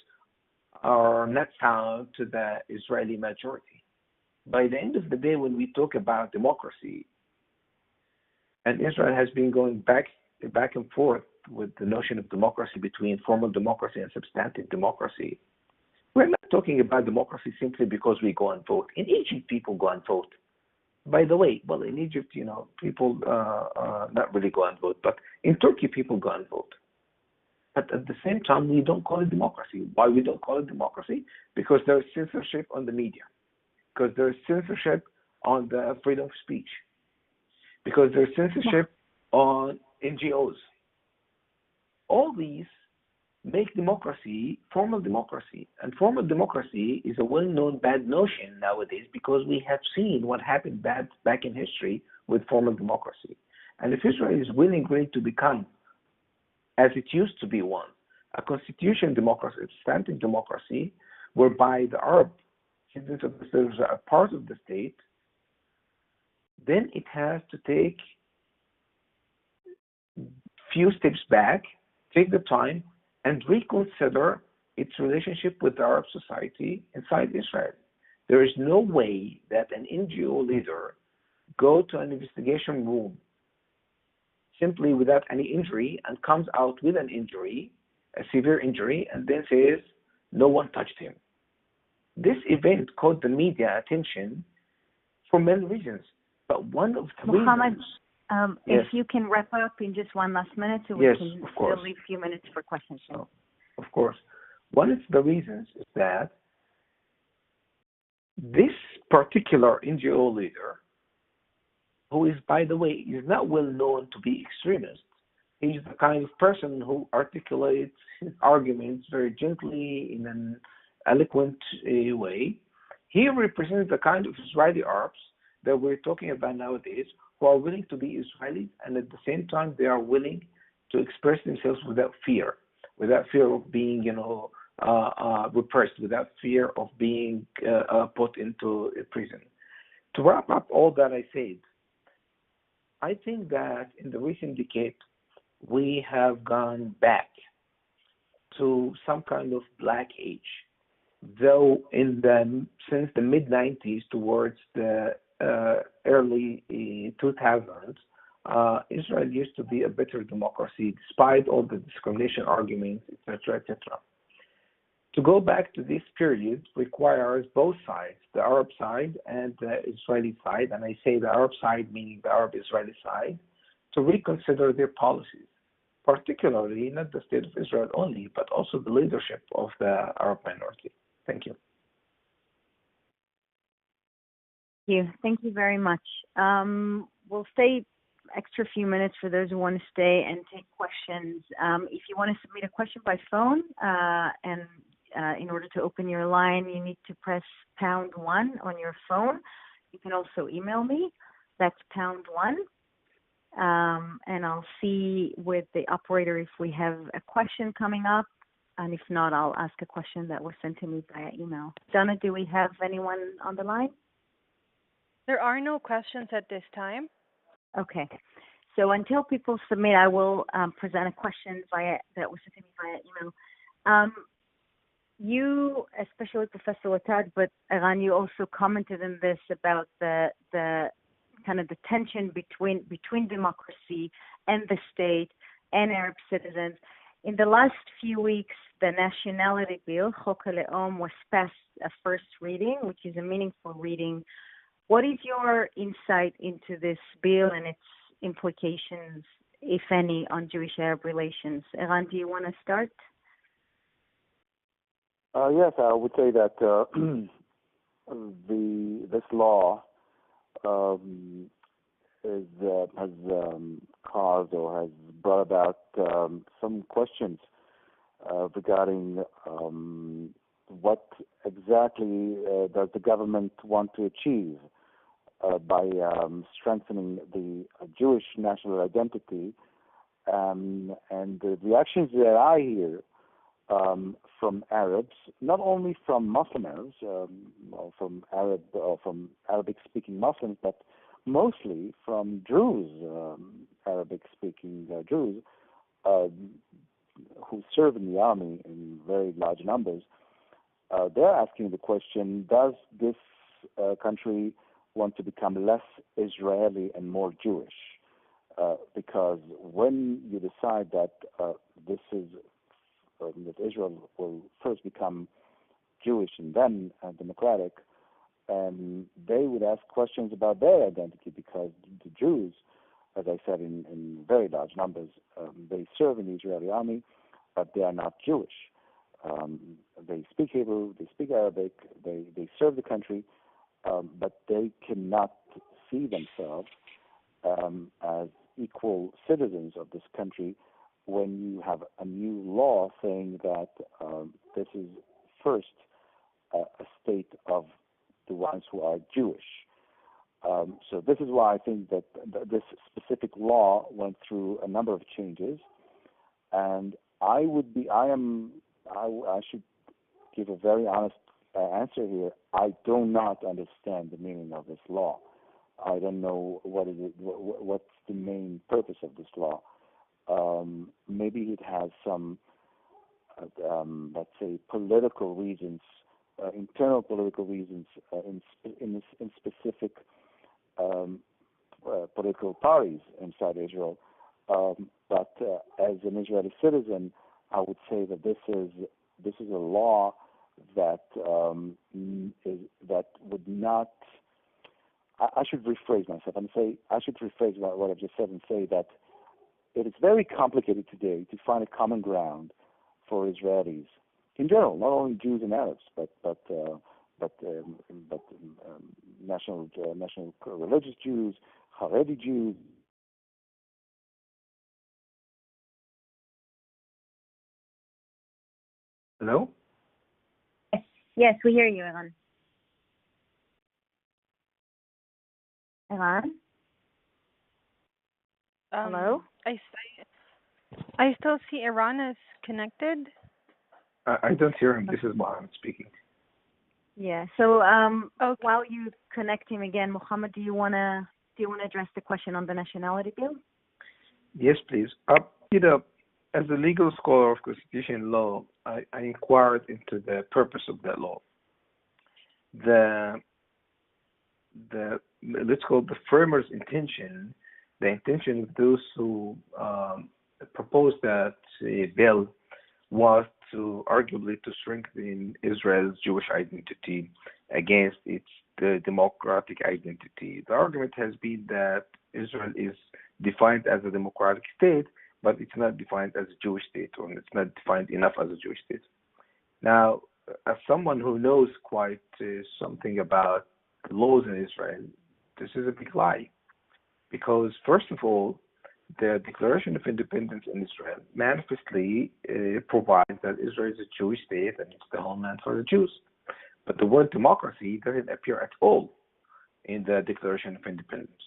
are not sound to the Israeli majority. By the end of the day, when we talk about democracy, and Israel has been going back and forth with the notion of democracy between formal democracy and substantive democracy, we're not talking about democracy simply because we go and vote. In Egypt, people go and vote. By the way, well, in Egypt, people not really go and vote, but in Turkey, people go and vote. But at the same time, we don't call it democracy. Why we don't call it democracy? Because there is censorship on the media. Because there is censorship on the freedom of speech. Because there is censorship on NGOs. All these make democracy formal democracy. And formal democracy is a well-known bad notion nowadays because we have seen what happened back in history with formal democracy. And if Israel is willing to become, as it used to be one, a constitutional democracy, a substantive democracy, whereby the Arab citizens of the state are part of the state, then it has to take few steps back, take the time, and reconsider its relationship with the Arab society inside Israel. There is no way that an NGO leader go to an investigation room simply without any injury and comes out with an injury, a severe injury, and then says, no one touched him. This event caught the media attention for many reasons, but one of the Muhammad, reasons... If you can wrap up in just one last minute, so we can still leave a few minutes for questions. So, of course. One of the reasons is that this particular NGO leader, who is, by the way, is not well known to be extremist, he's the kind of person who articulates his arguments very gently in an eloquent way. He represents the kind of Israeli Arabs that we're talking about nowadays, who are willing to be Israelis, and at the same time, they are willing to express themselves without fear of being, repressed, without fear of being put into prison. To wrap up all that I said, I think that in the recent decade, we have gone back to some kind of black age, though since the mid-90s towards the early 2000s, Israel used to be a better democracy despite all the discrimination arguments, etc., etc. To go back to this period requires both sides, the Arab side and the Israeli side, and I say the Arab side meaning the Arab-Israeli side, to reconsider their policies, particularly not the state of Israel only, but also the leadership of the Arab minority. Thank you. Thank you very much. We'll stay extra few minutes for those who want to stay and take questions. If you want to submit a question by phone, and in order to open your line, you need to press #1 on your phone. You can also email me. That's #1. And I'll see with the operator if we have a question coming up. And if not, I'll ask a question that was sent to me via email. Donna, do we have anyone on the line? There are no questions at this time. Okay. So until people submit, I will present a question that was sent to me via email. You, especially Professor Latad, but Eran, you also commented on this about the kind of the tension between democracy and the state and Arab citizens. In the last few weeks, the nationality bill, Chok HaLe'om, was passed a first reading, which is a meaningful reading. What is your insight into this bill and its implications, if any, on Jewish-Arab relations? Eran, do you want to start? Yes, I would say that this law has caused or has brought about some questions regarding what exactly does the government want to achieve by strengthening the Jewish national identity, and the reactions that I hear from Arabs, not only from Muslim Arabs, or from Arabic-speaking Muslims, but mostly from Druze, Arabic-speaking Druze, who serve in the army in very large numbers. They're asking the question: does this country want to become less Israeli and more Jewish? Because when you decide that that Israel will first become Jewish and then democratic, and they would ask questions about their identity, because the Jews, as I said, in very large numbers, they serve in the Israeli army, but they are not Jewish. They speak Hebrew, they speak Arabic, they serve the country, but they cannot see themselves as equal citizens of this country when you have a new law saying that this is first a state of the ones who are Jewish. So this is why I think that this specific law went through a number of changes, and I should give a very honest answer here. I do not understand the meaning of this law. I don't know what's the main purpose of this law. Maybe it has some, let's say, political reasons, internal political reasons in specific political parties inside Israel. But as an Israeli citizen, I would say that this is a law that would not. I should rephrase myself and say I should rephrase what I've just said and say that it is very complicated today to find a common ground for Israelis in general, not only Jews and Arabs, but national religious Jews, Haredi Jews. Hello? Yes, we hear you, Eran. Eran? Hello? I still see Eran is connected. I don't hear him. This is Mohammed speaking. Yeah. So Okay. while you connect him again, Mohammed, do you wanna address the question on the nationality bill? Yes, please. As a legal scholar of constitution law, I inquired into the purpose of that law. Let's call the framers' intention, the intention of those who proposed that bill was to arguably to strengthen Israel's Jewish identity against the democratic identity. The argument has been that Israel is defined as a democratic state, but it's not defined as a Jewish state, or it's not defined enough as a Jewish state. Now, as someone who knows quite something about the laws in Israel, this is a big lie. Because, first of all, the Declaration of Independence in Israel manifestly provides that Israel is a Jewish state and it's the homeland for the Jews. But the word democracy doesn't appear at all in the Declaration of Independence.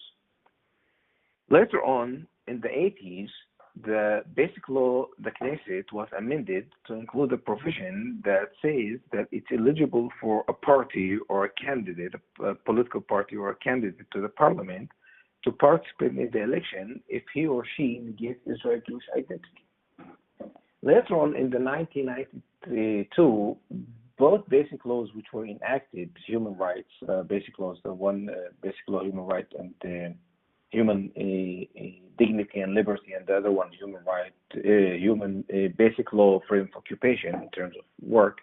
Later on, in the 80s, the basic law, the Knesset, was amended to include a provision that says that it's eligible for a party or a candidate, a political party or a candidate to the parliament, to participate in the election if he or she negates Israeli Jewish identity. Later on, in the 1992, both basic laws which were enacted, human rights, basic laws, the one basic law, human rights, and human dignity and liberty, and the other one, human basic law, freedom of occupation in terms of work,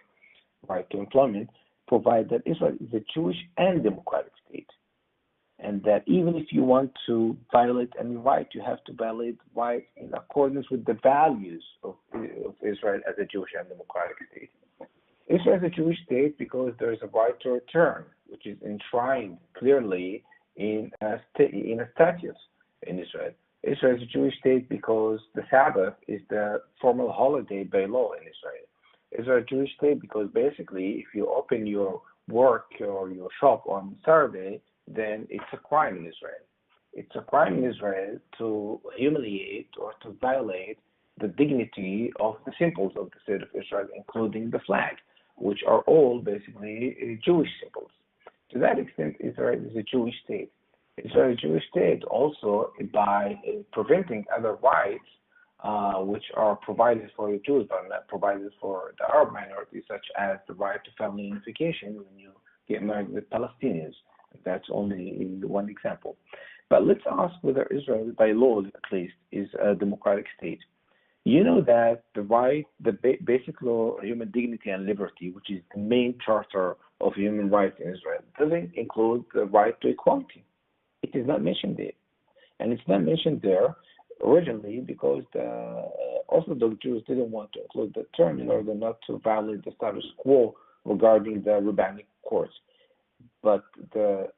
right to employment, provide that Israel is a Jewish and democratic state, and that even if you want to violate any right, you have to violate rights in accordance with the values of Israel as a Jewish and democratic state. Israel is a Jewish state because there is a right to return, which is enshrined clearly in a statute in Israel. Israel is a Jewish state because the Sabbath is the formal holiday by law in Israel. Israel is a Jewish state because basically if you open your work or your shop on Saturday, then it's a crime in Israel. It's a crime in Israel to humiliate or to violate the dignity of the symbols of the state of Israel, including the flag, which are all basically Jewish symbols. To that extent, Israel is a Jewish state. Israel is a Jewish state also by preventing other rights which are provided for the Jews but not provided for the Arab minorities, such as the right to family unification when you get married with Palestinians. That's only one example. But let's ask whether Israel, by law at least, is a democratic state. You know that the right, the basic law, human dignity and liberty, which is the main charter of human rights in Israel, doesn't include the right to equality. It is not mentioned there. And it's not mentioned there originally because the Orthodox Jews didn't want to include the term in order not to violate the status quo regarding the rabbinic courts. But the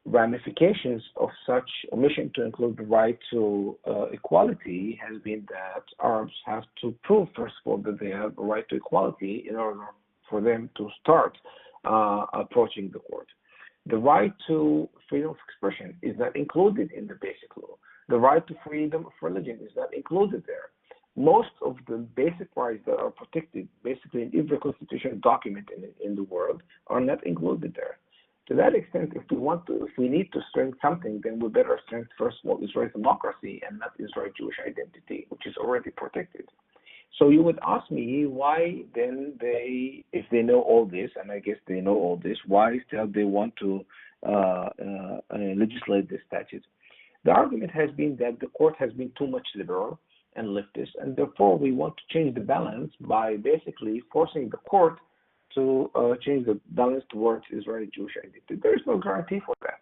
ramifications of such omission to include the right to equality has been that Arabs have to prove, first of all, that they have a right to equality in order for them to start approaching the court. The right to freedom of expression is not included in the basic law. The right to freedom of religion is not included there. Most of the basic rights that are protected, basically in every constitutional document in the world, are not included there. To that extent, if we need to strengthen something, then we better strengthen first of all Israel's democracy and not Israel's Jewish identity, which is already protected. So you would ask me why then if they know all this, and I guess they know all this, why still they want to legislate this statute? The argument has been that the court has been too much liberal and leftist, and therefore we want to change the balance by basically forcing the court to change the balance towards Israeli Jewish identity. There is no guarantee for that,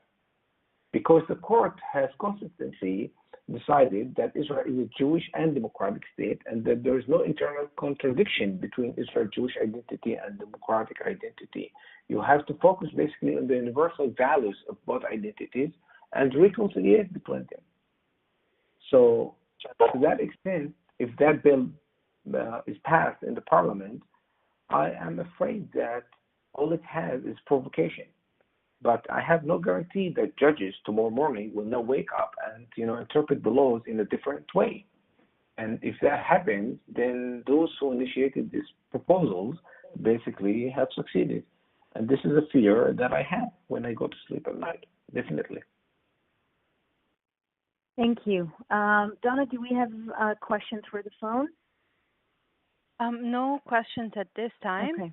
because the court has consistently decided that Israel is a Jewish and democratic state, and that there is no internal contradiction between Israel Jewish identity and democratic identity. You have to focus basically on the universal values of both identities and reconciliate between them. So, to that extent, if that bill is passed in the parliament, I am afraid that all it has is provocation. But I have no guarantee that judges tomorrow morning will not wake up and interpret the laws in a different way. And if that happens, then those who initiated these proposals basically have succeeded. And this is a fear that I have when I go to sleep at night, definitely. Thank you. Donna, do we have questions for the phone? No questions at this time. Okay.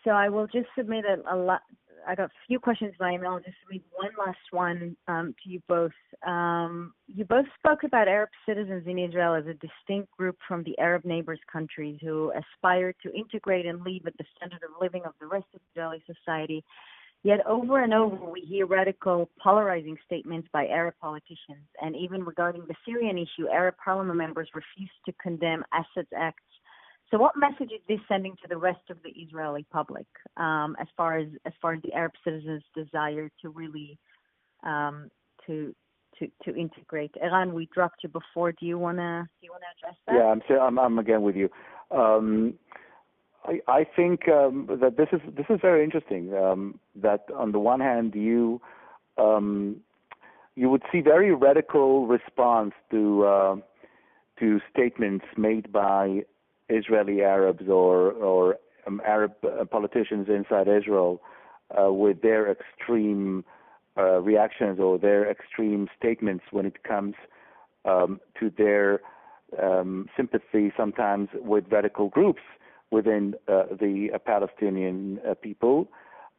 So I will just submit I got a few questions by email. I'll just read one last one to you both. You both spoke about Arab citizens in Israel as a distinct group from the Arab neighbors countries who aspire to integrate and live at the standard of living of the rest of Israeli society. Yet over and over, we hear radical, polarizing statements by Arab politicians. And even regarding the Syrian issue, Arab parliament members refuse to condemn Assad's acts. So what message is this sending to the rest of the Israeli public as far as the Arab citizens' desire to really to integrate? Eran, we dropped you before. Do you wanna address that? Yeah, I'm again with you. I think that this is very interesting. That on the one hand, you you would see very radical response to statements made by Israeli Arabs or Arab politicians inside Israel with their extreme reactions or their extreme statements when it comes to their sympathy sometimes with radical groups within the Palestinian people.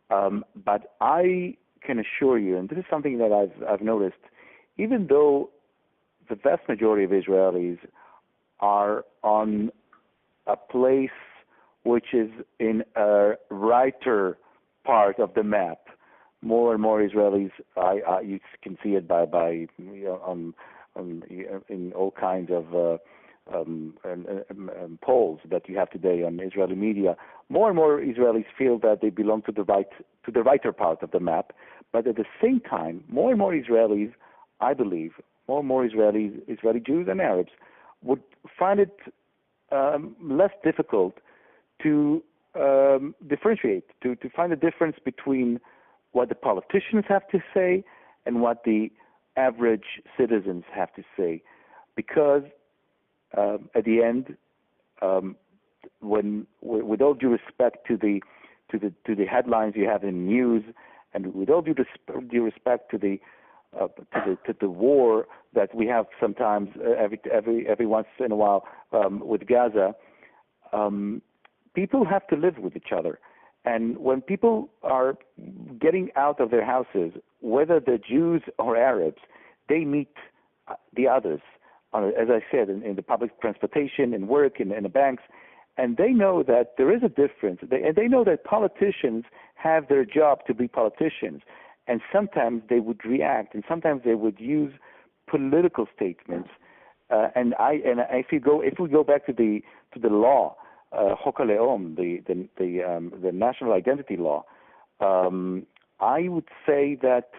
But I can assure you, and this is something that I've noticed, even though the vast majority of Israelis are on a place which is in a righter part of the map, more and more Israelis, you can see it by in all kinds of polls that you have today on Israeli media. More and more Israelis feel that they belong to the righter part of the map, but at the same time, more and more Israelis, I believe, more and more Israeli Jews and Arabs would find it less difficult to differentiate, to find a difference between what the politicians have to say and what the average citizens have to say, because at the end, when with all due respect to the headlines you have in news, and with all due respect to the war that we have sometimes every once in a while with Gaza, people have to live with each other. And when people are getting out of their houses, whether they're Jews or Arabs, they meet the others, as I said, in the public transportation, in work, in the banks, and they know that there is a difference. And they know that politicians have their job to be politicians, and sometimes they would react, and sometimes they would use political statements. And if we go back to the law, Chok HaLeom, the national identity law, I would say that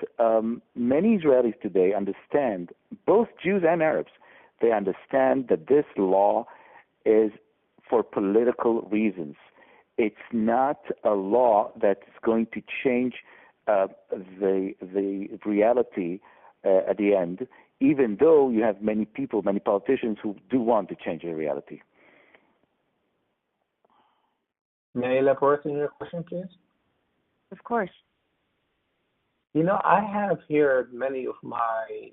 many Israelis today understand, both Jews and Arabs, they understand that this law is for political reasons. It's not a law that's going to change the reality at the end, even though you have many people, many politicians who do want to change the reality. May I elaborate on your question, please? Of course. You know, I have heard many of my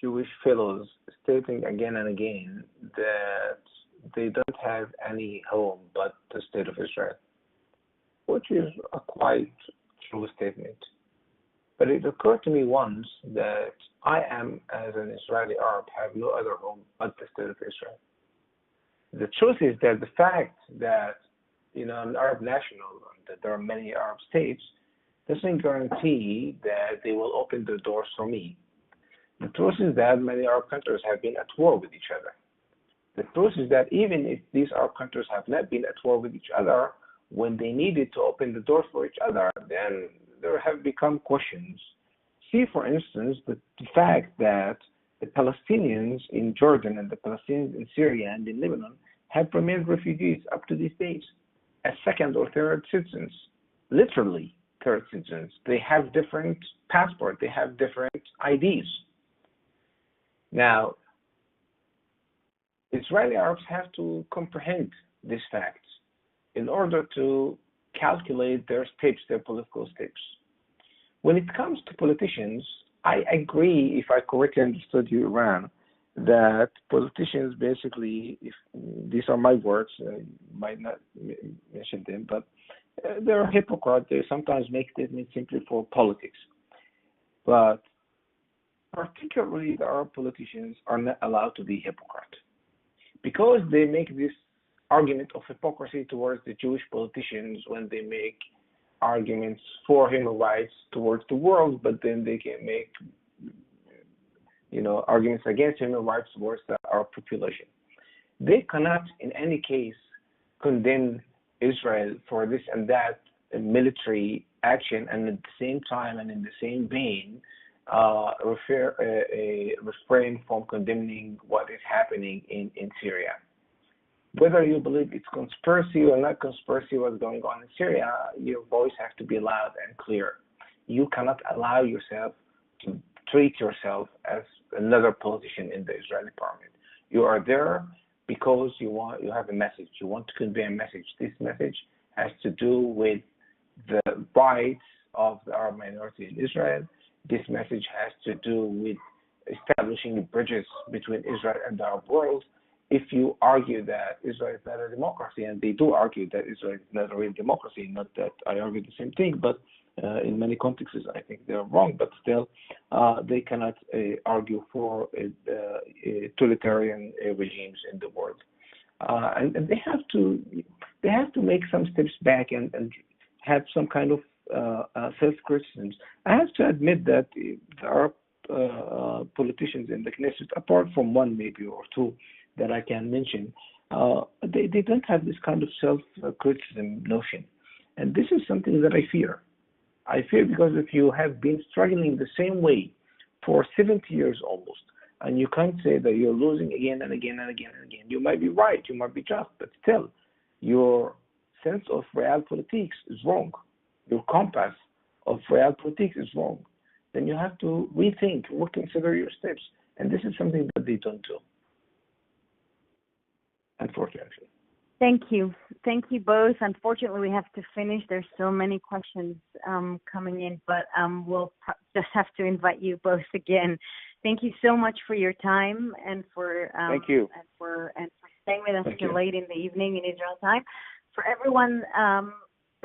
Jewish fellows stating again and again that they don't have any home but the state of Israel, which is a quite true statement. But it occurred to me once that I am, as an Israeli Arab, have no other home but the state of Israel. The truth is that the fact that, you know, I'm an Arab national, that there are many Arab states, doesn't guarantee that they will open their doors for me. The truth is that many Arab countries have been at war with each other. The truth is that even if these Arab countries have not been at war with each other, when they needed to open the doors for each other, then there have become questions. See, for instance, the fact that the Palestinians in Jordan and the Palestinians in Syria and in Lebanon have remained refugees up to these days as second or third citizens, literally third citizens. They have different passports, they have different IDs. Now, Israeli Arabs have to comprehend these facts in order to calculate their steps, their political steps. When it comes to politicians, I agree, if I correctly understood you, Iran, that politicians basically, if these are my words, I might not mention them, but they're hypocrites. They sometimes make statements simply for politics. But particularly the Arab politicians are not allowed to be hypocrites, because they make this argument of hypocrisy towards the Jewish politicians when they make arguments for human rights towards the world, but then they can make, you know, arguments against human rights towards our population. They cannot in any case condemn Israel for this and that military action, and at the same time and in the same vein refrain from condemning what is happening in Syria. Whether you believe it's conspiracy or not conspiracy what's going on in Syria, your voice has to be loud and clear. You cannot allow yourself to treat yourself as another politician in the Israeli parliament. You are there because you have a message. You want to convey a message. This message has to do with the rights of the Arab minority in Israel. This message has to do with establishing bridges between Israel and the Arab world. If you argue that Israel is not a democracy, and they do argue that Israel is not a real democracy, not that I argue the same thing, but in many contexts I think they're wrong, but still they cannot argue for totalitarian regimes in the world. And they have to make some steps back and have some kind of self-criticism. I have to admit that there are politicians in the Knesset, apart from one maybe or two that I can mention, they don't have this kind of self-criticism notion. And this is something that I fear. I fear because if you have been struggling the same way for 70 years almost, and you can't say that you're losing again and again and again and again, you might be right, you might be just, but still, your sense of realpolitik is wrong. Your compass of realpolitik is wrong. Then you have to rethink, reconsider your steps. And this is something that they don't do, unfortunately. Thank you. Thank you both. Unfortunately, we have to finish. There's so many questions coming in, but we'll just have to invite you both again. Thank you so much for your time and for thank you and for staying with us till late in the evening in Israel time. For everyone,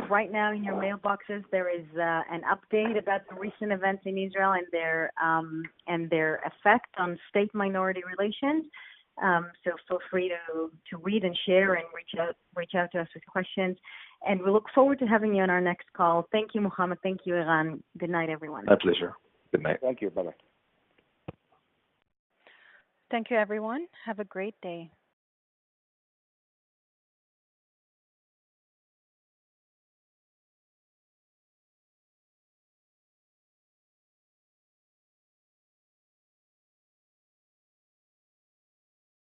right now in your mailboxes there is an update about the recent events in Israel and their effect on state-minority relations. So feel free to read and share and reach out to us with questions. And we look forward to having you on our next call. Thank you, Mohammed. Thank you, Iran. Good night, everyone. My pleasure. Good night. Thank you. Bye-bye. Thank you, everyone. Have a great day.